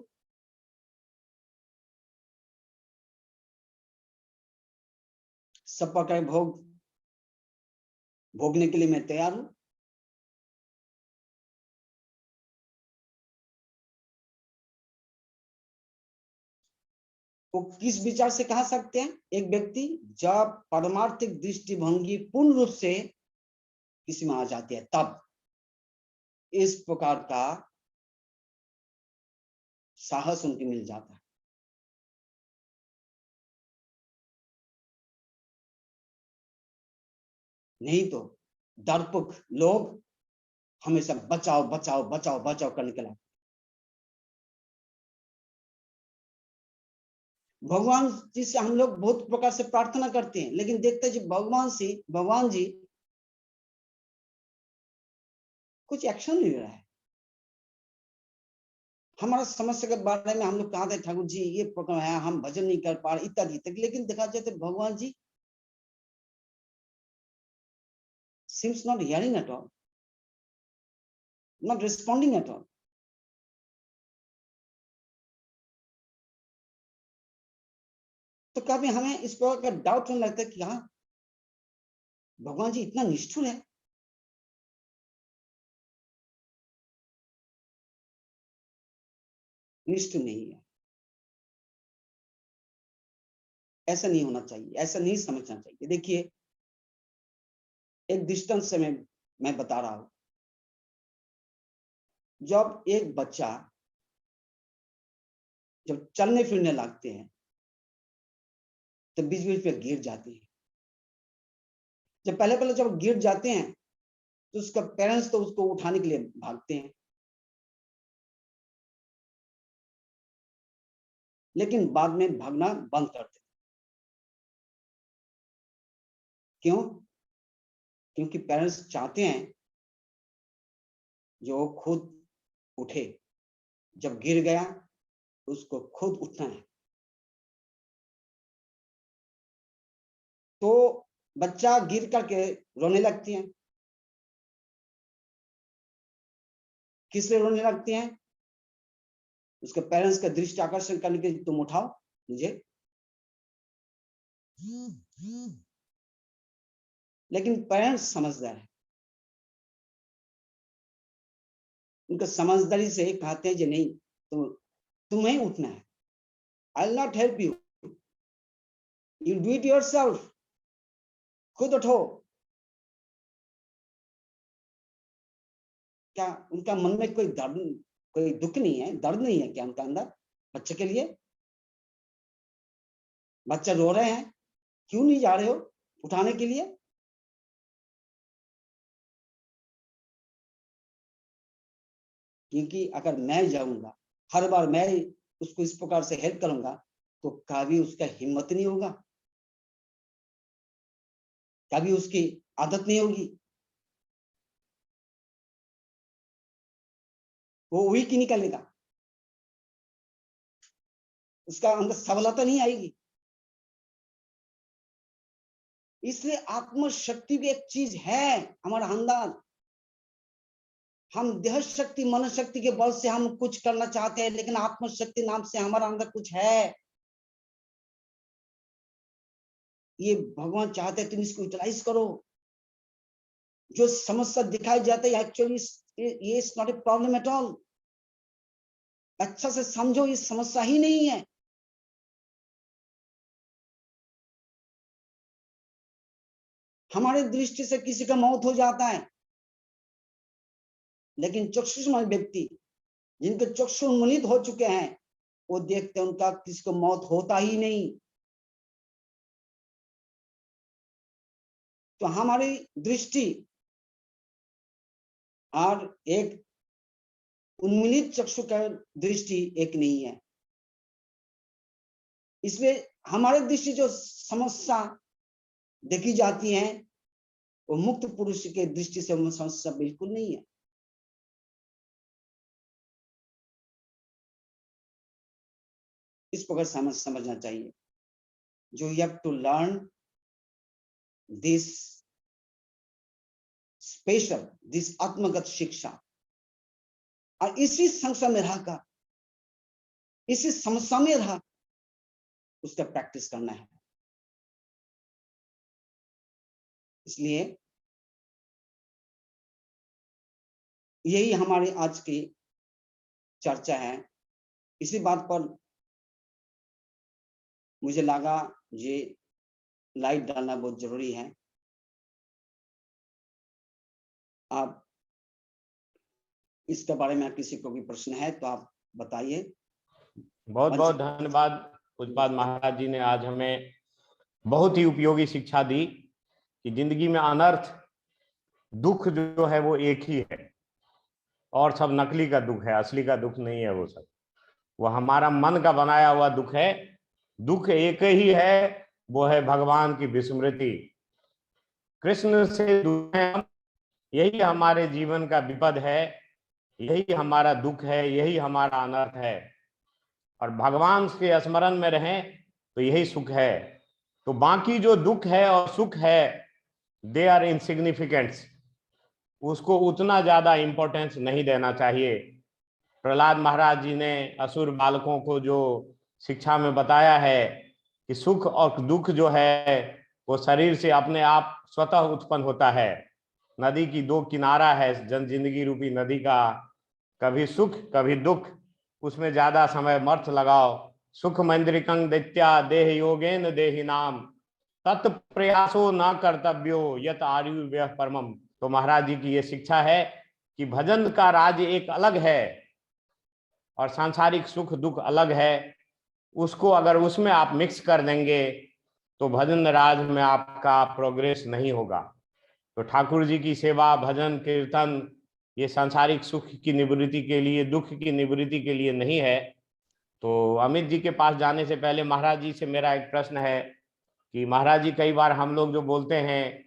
A: सब प्रकार भोग भोगने के लिए मैं तैयार हूं। वो किस विचार से कह सकते हैं एक व्यक्ति जब परमार्थिक दृष्टिभंगी पूर्ण रूप से किसी में आ जाती है, तब इस प्रकार का साहस उनके मिल जाता है। नहीं तो दर्पक लोग हमेशा बचाओ बचाओ बचाओ बचाओ करने के लिए, भगवान जी से हम लोग बहुत प्रकार से प्रार्थना करते हैं, लेकिन देखते हैं भगवान जी कुछ एक्शन नहीं ले रहा है। हमारा समस्या के बारे में हम लोग कहा थे ठाकुर जी ये प्रॉब्लम है, हम भजन नहीं कर पा रहे इत्यादि तक, लेकिन देखा जाए तो भगवान जी seems not hearing at all, not responding at all. तो कभी हमें इस प्रकार का डाउट होने लगता है कि हाँ भगवान जी इतना निष्ठुर है। निष्ठुर नहीं है, ऐसा नहीं होना चाहिए, ऐसा नहीं समझना चाहिए। देखिए एक दृष्टांत से मैं बता रहा हूं, जब एक बच्चा जब चलने फिरने लगते हैं तो बीच बीच में गिर जाते हैं। जब पहले जब गिर जाते हैं तो उसका पेरेंट्स तो उसको उठाने के लिए भागते हैं, लेकिन बाद में भागना बंद कर देते। क्यों? क्योंकि पेरेंट्स चाहते हैं जो खुद उठे, जब गिर गया उसको खुद उठना है। तो बच्चा गिर करके रोने लगती है। किस लिए रोने लगती हैं? उसके पेरेंट्स का दृष्टि आकर्षण करने के लिए तुम उठाओ मुझे। लेकिन पेरेंट्स समझदार है, उनका समझदारी से कहते हैं कि नहीं तुम्हें उठना है, I will not help you, you do it yourself, खुद उठो। क्या उनका मन में कोई दर्द कोई दुख नहीं है, दर्द नहीं है क्या उनका अंदर बच्चे के लिए? बच्चा रो रहे हैं, क्यों नहीं जा रहे हो उठाने के लिए? क्योंकि अगर मैं जाऊंगा हर बार मैं उसको इस प्रकार से हेल्प करूंगा तो कभी उसका हिम्मत नहीं होगा, कभी उसकी आदत नहीं होगी, वो वीक ही निकलेगा, उसका अंदर सबलता नहीं आएगी। इसलिए आत्मशक्ति भी एक चीज है हमारा अंदर। हम देह शक्ति मन शक्ति के बल से हम कुछ करना चाहते हैं, लेकिन आत्मशक्ति नाम से हमारा अंदर कुछ है। ये भगवान चाहते हैं तुम इसको यूटिलाइज करो। जो समस्या दिखाई जाती है एक्चुअली ये is not a problem at all. अच्छा से समझो ये समस्या ही नहीं है। हमारे दृष्टि से किसी का मौत हो जाता है, लेकिन चक्षुष्मान व्यक्ति जिनके चक्षु उन्मोलित हो चुके हैं, वो देखते हैं उनका किसी को मौत होता ही नहीं। तो हमारी दृष्टि और एक उन्मोलित चक्षु का दृष्टि एक नहीं है। इसलिए हमारे दृष्टि जो समस्या देखी जाती है, वो मुक्त पुरुष के दृष्टि से वो समस्या बिल्कुल नहीं है। इस प्रकार समझना चाहिए। जो you have to learn this special, this आत्मगत शिक्षा, और इसी संस्था में रहकर, इसी समस्या में रह उसका प्रैक्टिस करना है। इसलिए यही हमारी आज की चर्चा है। इसी बात पर मुझे लगा ये लाइट डालना बहुत जरूरी है। आप इसके बारे में किसी को भी प्रश्न है तो आप बताइए।
B: बहुत बहुत धन्यवाद पूज्यपाद महाराज जी ने आज हमें बहुत ही उपयोगी शिक्षा दी कि जिंदगी में अनर्थ दुख जो है वो एक ही है, और सब नकली का दुख है, असली का दुख नहीं है। वो सब वो हमारा मन का बनाया हुआ दुख है। दुख एक ही है, वो है भगवान की विस्मृति। कृष्ण से दूर हैं हम, यही हमारे जीवन का विपद है, यही हमारा दुख है, यही हमारा अनर्थ है। और भगवान के स्मरण में रहें तो यही सुख है। तो बाकी जो दुख है और सुख है, दे आर इनसिग्निफिकेंट्स, उसको उतना ज्यादा इंपॉर्टेंस नहीं देना चाहिए। प्रहलाद महाराज जी ने असुर बालकों को जो शिक्षा में बताया है कि सुख और दुख जो है वो शरीर से अपने आप स्वतः उत्पन्न होता है। नदी की दो किनारा है जन जिंदगी रूपी नदी का, कभी सुख कभी दुख, उसमें ज्यादा समय मर्थ लगाओ। सुख मंद्रिकं दैत्या देह योगेन देहि नाम, तत् प्रयासो न कर्तव्यो यत आयुर्व्यय परमम। तो महाराज जी की ये शिक्षा है कि भजन का राज एक अलग है और सांसारिक सुख दुख अलग है। उसको अगर उसमें आप मिक्स कर देंगे तो भजन राज में आपका प्रोग्रेस नहीं होगा। तो ठाकुर जी की सेवा, भजन, कीर्तन, ये सांसारिक सुख की निवृत्ति के लिए, दुख की निवृत्ति के लिए नहीं है। तो अमित जी के पास जाने से पहले महाराज जी से मेरा एक प्रश्न है कि महाराज जी, कई बार हम लोग जो बोलते हैं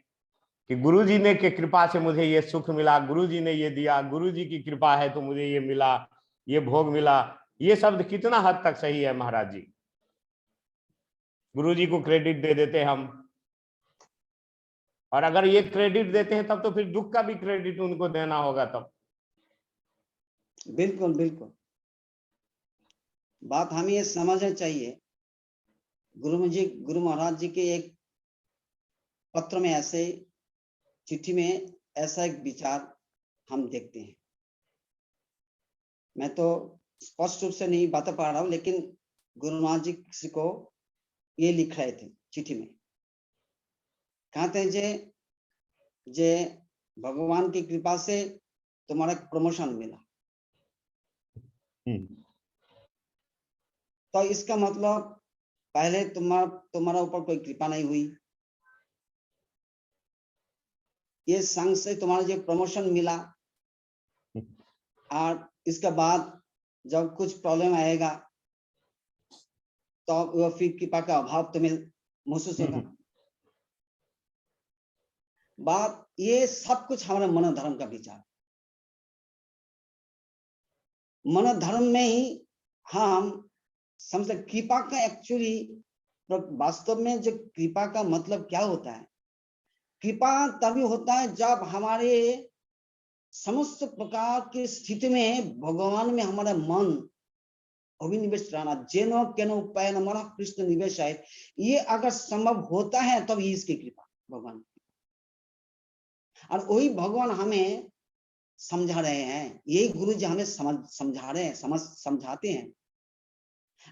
B: कि गुरु जी ने के कृपा से मुझे ये सुख मिला, गुरु जी ने ये दिया, गुरु जी की कृपा है तो मुझे ये मिला, ये भोग मिला, ये शब्द कितना हद तक सही है महाराज जी? गुरु जी को क्रेडिट दे देते हम, और अगर ये क्रेडिट देते हैं तब तो फिर दुख का भी क्रेडिट उनको देना होगा तब।
A: बिल्कुल बिल्कुल, बात हमें ये समझना चाहिए। गुरु महाराज जी के एक पत्र में, ऐसे चिट्ठी में ऐसा एक विचार हम देखते हैं। मैं तो स्पष्ट रूप से नहीं बता पा रहा हूं, लेकिन गुरु महाराज जी किसी को ये लिख रहे थे चिट्ठी में। कहते हैं जे भगवान की कृपा से तुम्हारा प्रमोशन मिला। तो इसका मतलब पहले तुम्हारा ऊपर कोई कृपा नहीं हुई। ये संग से तुम्हारा जो प्रमोशन मिला, और इसके बाद जब कुछ प्रॉब्लम आएगा तो वह फिर कृपा का अभाव तुम्हें महसूस होगा। बात ये सब कुछ हमारे मनोधर्म का विचार। मनोधर्म में ही हम समझते कृपा का एक्चुअली वास्तव में जो कृपा का मतलब क्या होता है। कृपा तभी होता है जब हमारे समस्त प्रकार की स्थिति में भगवान में हमारा मन अभिनिवेश रहना। जेनो केनो उपाय न मन कृष्ण निवेश है, ये अगर संभव होता है तब ये इसकी कृपा भगवान। और वही भगवान हमें समझा रहे हैं, यही गुरु जी हमें समझा रहे हैं, समझाते हैं।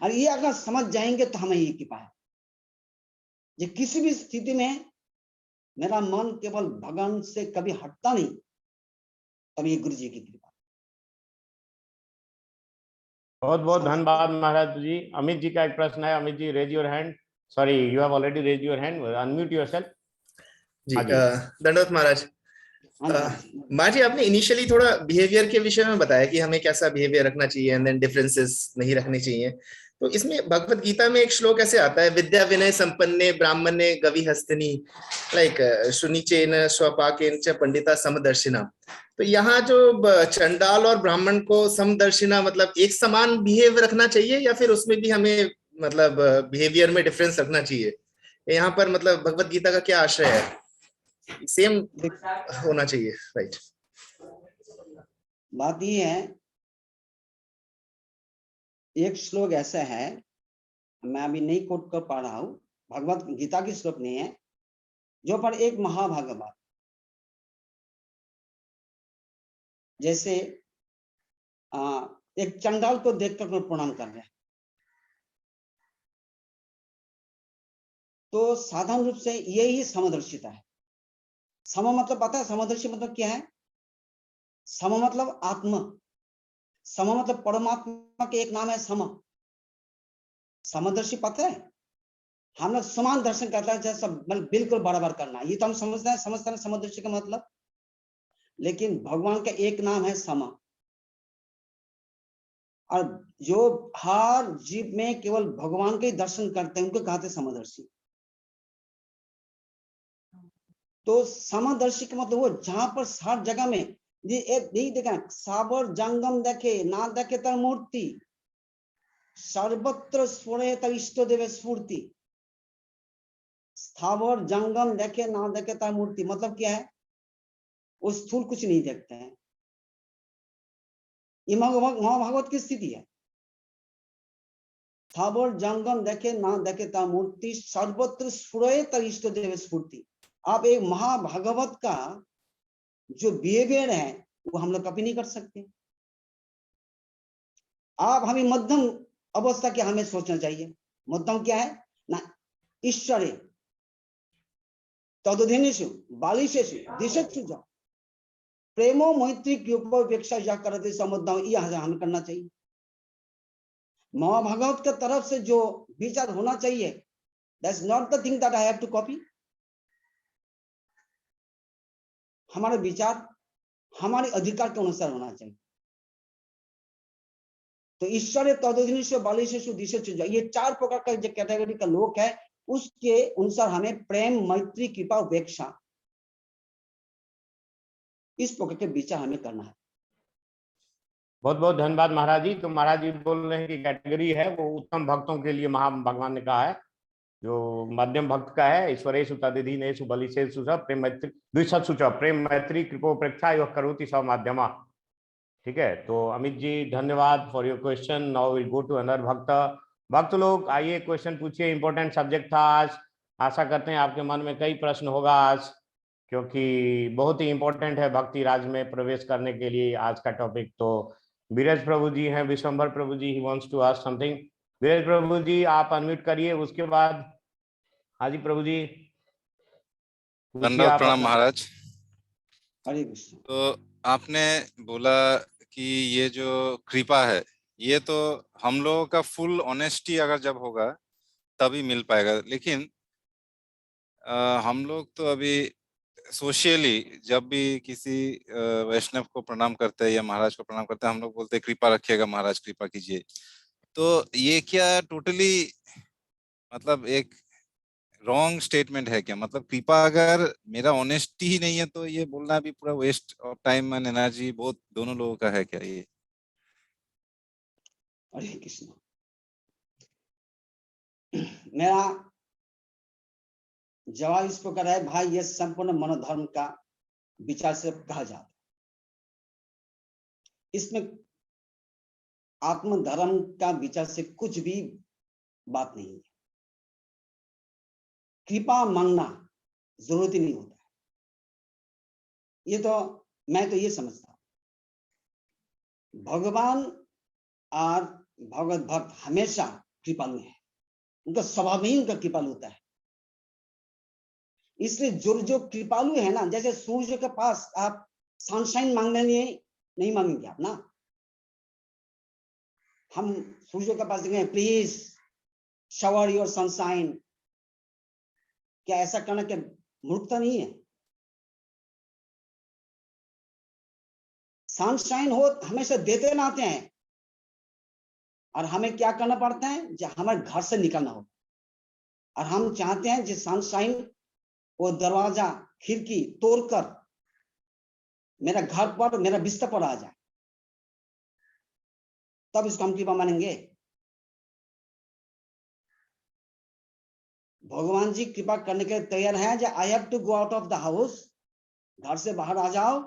A: और ये अगर समझ जाएंगे तो हमें ये कृपा है। ये किसी भी स्थिति में मेरा मन केवल भगवान से कभी हटता नहीं, तब ये गुरु जी की कृपा।
B: बहुत बहुत धन्यवाद महाराज जी। अमित जी का एक प्रश्न है। Amit ji, raise your hand. Sorry, you have already raise your hand, unmute yourself.
C: जी,
B: हाँ जी।
C: दंडवत महाराज।
A: हाँ जी, हाँ जी।
C: महाराज जी, आपने इनिशियली थोड़ा बिहेवियर के विषय में बताया कि हमें कैसा बिहेवियर रखना चाहिए एंड देन डिफरेंसेस नहीं रखने चाहिए। तो इसमें भगवत गीता में एक श्लोक ऐसे आता है, विद्या विनय संपन्ने ब्राह्मणे गवि हस्तिनी, लाइक सुनिचेन स्वपाकेन च पंडिता समदर्शिना। तो यहाँ जो चंडाल और ब्राह्मण को समदर्शिना मतलब एक समान बिहेव रखना चाहिए, या फिर उसमें भी हमें मतलब बिहेवियर में डिफरेंस रखना चाहिए? यहाँ पर मतलब भगवत गीता का क्या आशय है? सेम होना चाहिए, राइट?
A: बात ये है, एक श्लोक ऐसा है, मैं अभी नहीं कोट कर पा रहा हूं, भगवत गीता की श्लोक नहीं है, जो पर एक महाभागवत जैसे एक चंडाल को देखकर कोई प्रणाम कर रहे हैं, तो साधारण रूप से यही समदर्शिता है। सम मतलब पता है समदर्शी मतलब क्या है? सम मतलब आत्मा, सम मतलब परमात्मा के एक नाम है सम। समदर्शी पता है, हम लोग समान दर्शन करता है, जैसा बिल्कुल बराबर करना, ये तो हम समझते हैं समदर्शी का मतलब। लेकिन भगवान का एक नाम है सम, और जो हर जीव में केवल भगवान के ही दर्शन करते हैं उनको कहते हैं समदर्शी। तो समदर्शी का मतलब वो जहां पर हर जगह में नहीं देखा, साबर जंगम देखे ना देखे तर मूर्ति, सर्वत्र स्फुरे तर इष्ट देव स्फूर्ति। स्थावर जंगम देखे ना देखे तर मूर्ति मतलब क्या है? वो स्थूल कुछ नहीं देखते हैं। ये महाभागवत की स्थिति है। स्थावर जंगम देखे ना देखे तर मूर्ति, सर्वत्र स्फुरे तर इष्ट देव स्फूर्ति। आप एक महाभागवत का जो बिहेवियर है वो हम लोग कभी नहीं कर सकते। आप हमें मध्यम अवस्था के हमें सोचना चाहिए। मध्यम क्या है ना, ईश्वरे तदोधीनेषु बालिशेषु दिशेषु च प्रेमो मैत्री की उपेक्षा या करते समुद्यम, यह हमें करना चाहिए। महाभागवत के तरफ से जो विचार होना चाहिए, that's not the thing that I have to copy. हमारे विचार हमारे अधिकार के अनुसार होना चाहिए। तो ईश्वर तदोधीनेषु बालिशेषु दिशेषु, ये चार प्रकार का जो कैटेगरी का लोग है, उसके अनुसार हमें प्रेम मैत्री कृपा उपेक्षा इस प्रकार के विचार हमें करना है।
B: बहुत बहुत धन्यवाद महाराज जी। तो महाराज जी बोल रहे हैं कि कैटेगरी है वो उत्तम भक्तों के लिए महा भगवान ने कहा है, जो मध्यम भक्त का है, ईश्वरेषु तदधीनेषु बलिशेषु च प्रेम मैत्री द्विषत्सु च प्रेम मैत्री कृपोपेक्षा यो करोति स माध्यमा। ठीक है, तो अमित जी धन्यवाद for your question. Now will go to another भक्त लोग आइए क्वेश्चन पूछिए। इंपॉर्टेंट सब्जेक्ट था आज, आशा करते हैं आपके मन में कई प्रश्न होगा आज, क्योंकि बहुत ही इंपॉर्टेंट है भक्ति राज में प्रवेश करने के लिए आज का टॉपिक। तो बीरज प्रभु जी हैं, Vishwambhar Prabhu ji, he wants to ask something. Biraj Prabhu ji आप अनम्यूट करिए, उसके बाद हाँ जी प्रभु जी
D: दंडवत प्रणाम महाराज।
A: हरे कृष्ण।
D: तो आपने बोला कि ये जो कृपा है ये तो हम लोगों का फुल ऑनेस्टी अगर जब होगा तभी मिल पाएगा, लेकिन हम लोग तो अभी सोशियली जब भी किसी वैष्णव को प्रणाम करते हैं या महाराज को प्रणाम करते हैं, हम लोग बोलते हैं कृपा रखिएगा महाराज, कृपा कीजिए। तो ये क्या टोटली मतलब एक रॉन्ग स्टेटमेंट है क्या? मतलब कृपा अगर मेरा ऑनेस्टी ही नहीं है तो ये बोलना भी पूरा waste of time and energy बहुत दोनों लोगों का है क्या ये?
A: हरे कृष्ण। मेरा जवाब इस प्रकार है, भाई ये संपूर्ण मनोधर्म का विचार से कहा जाता है। इसमें आत्मधर्म का विचार से कुछ भी बात नहीं है। कृपा मांगना जरूरत ही नहीं होता है। ये तो मैं तो ये समझता हूं, भगवान और भगवत भक्त हमेशा कृपालु है, उनका स्वभाव ही उनका कृपालु होता है। इसलिए जो कृपालु है ना, जैसे सूर्य के पास आप सनशाइन मांगने नहीं मांगेंगे आप ना, हम सूर्य के पास देंगे, प्लीज शावर योर सनशाइन। क्या ऐसा करना क्या मूर्खता नहीं है? सनशाइन हो हमेशा देते रहते हैं, और हमें क्या करना पड़ता है, जब हमारे घर से निकलना हो, और हम चाहते हैं जो सनशाइन वो दरवाजा खिड़की तोड़कर मेरा घर पर, मेरा बिस्तर पर आ जाए, तब इसको हम कृपा मानेंगे। भगवान जी कृपा करने के लिए तैयार है, जो I have to go out of the house, घर से बाहर आ जाओ,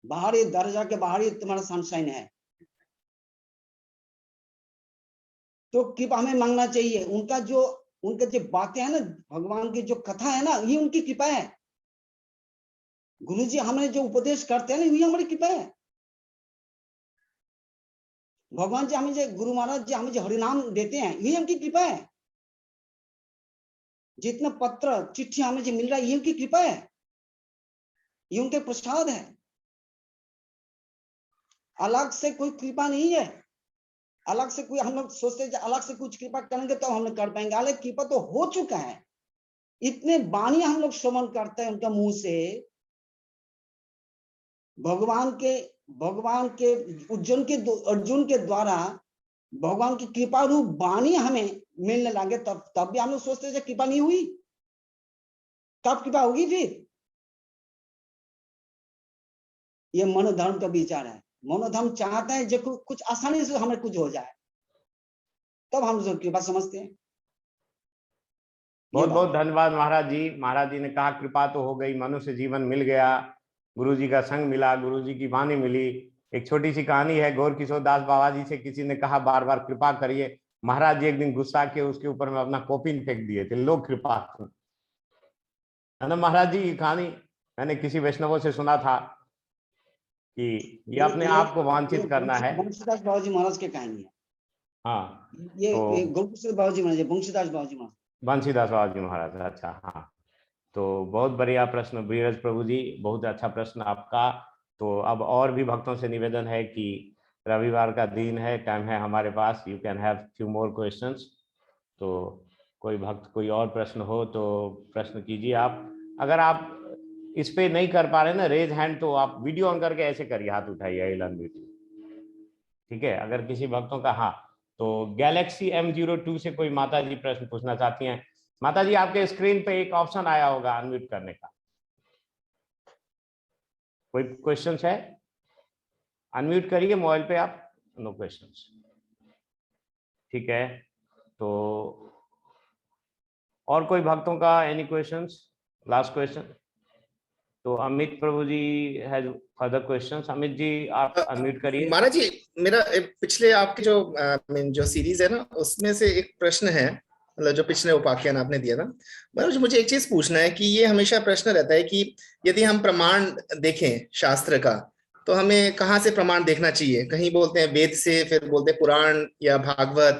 A: बाहर ये दरवाजा के बाहर ही तुम्हारा सनशाइन है। तो कृपा हमें मांगना चाहिए। उनका जो बातें है ना, भगवान की जो कथा है ना, ये उनकी कृपा है। गुरु जी हमें जो उपदेश करते हैं ना, ये हमारी कृपा है। भगवान जी हमें जो, गुरु महाराज जी हमें जो हरिनाम देते हैं, ये उनकी कृपा है। जितना पत्र चिट्ठी हमें जो मिल रहा है, ये उनकी कृपा है, ये उनके प्रसाद है। अलग से कोई कृपा नहीं है। अलग से कोई, हम लोग सोचते हैं अलग से कुछ कृपा करेंगे तो हम लोग कर पाएंगे। अलग कृपा तो हो चुका है। इतने वाणी हम लोग श्रवण करते हैं उनका मुंह से, भगवान के अर्जुन के द्वारा भगवान की कृपा रूप वाणी हमें मिलने लगे, तब भी हम लोग सोचते हैं कृपा नहीं हुई। कब कृपा होगी फिर? ये मनोधर्म का विचार है। मनोधर्म चाहता है जो कुछ आसानी से हमें कुछ हो जाए, तब हम लोग कृपा समझते हैं।
B: बहुत बहुत धन्यवाद महाराज जी। महाराज जी ने कहा कृपा तो हो गई, मनुष्य जीवन मिल गया, गुरु जी का संग मिला, गुरु जी की वाणी मिली। एक छोटी सी कहानी है, गौर किशोर दास बाबा जी से किसी ने कहा बार बार कृपा करिए। महाराज जी एक दिन गुस्सा के उसके ऊपर में अपना कॉपिन फेंक दिए थे, लो कृपा, है ना महाराज जी। ये कहानी मैंने किसी वैष्णवों से सुना था कि ये अपने आप को वांछित करना है।
A: बंशीदास बाबा जी महाराज की कहानी है।
B: हाँ,
A: ये गोकुल बाबा जी महाराज, बंशीदास बाबा जी महाराज,
B: बंशीदास बाबा जी महाराज। अच्छा, हाँ। तो बहुत बढ़िया प्रश्न बीरज प्रभु जी, बहुत अच्छा प्रश्न आपका। तो अब और भी भक्तों से निवेदन है कि रविवार का दिन है, टाइम है हमारे पास, you can have few more questions. तो कोई भक्त कोई और प्रश्न हो तो प्रश्न कीजिए आप। अगर आप इस पे नहीं कर पा रहे ना रेज हैंड, तो आप वीडियो ऑन करके ऐसे करिए, हाथ उठाइए, ठीक है। अगर किसी भक्तों का, हाँ, तो गैलेक्सी M02 से कोई माता जी प्रश्न पूछना चाहती हैं। माता जी आपके स्क्रीन पे एक ऑप्शन आया होगा अनम्यूट करने का, कोई क्वेश्चन है? अनम्यूट करिए मोबाइल पे आप। नो क्वेश्चंस, ठीक है। तो और कोई भक्तों का एनी क्वेश्चंस? लास्ट क्वेश्चन तो अमित प्रभु जी has further questions. Amit ji आप अनम्यूट करिए।
C: महाराज जी, मेरा पिछले आपके जो सीरीज है ना, उसमें से एक प्रश्न है, मतलब जो पिछले उपाख्यान आपने दिया था। महाराज मुझे एक चीज पूछना है कि ये हमेशा प्रश्न रहता है कि यदि हम प्रमाण देखें शास्त्र का, तो हमें कहाँ से प्रमाण देखना चाहिए? कहीं बोलते हैं वेद से, फिर बोलते हैं पुराण या भागवत,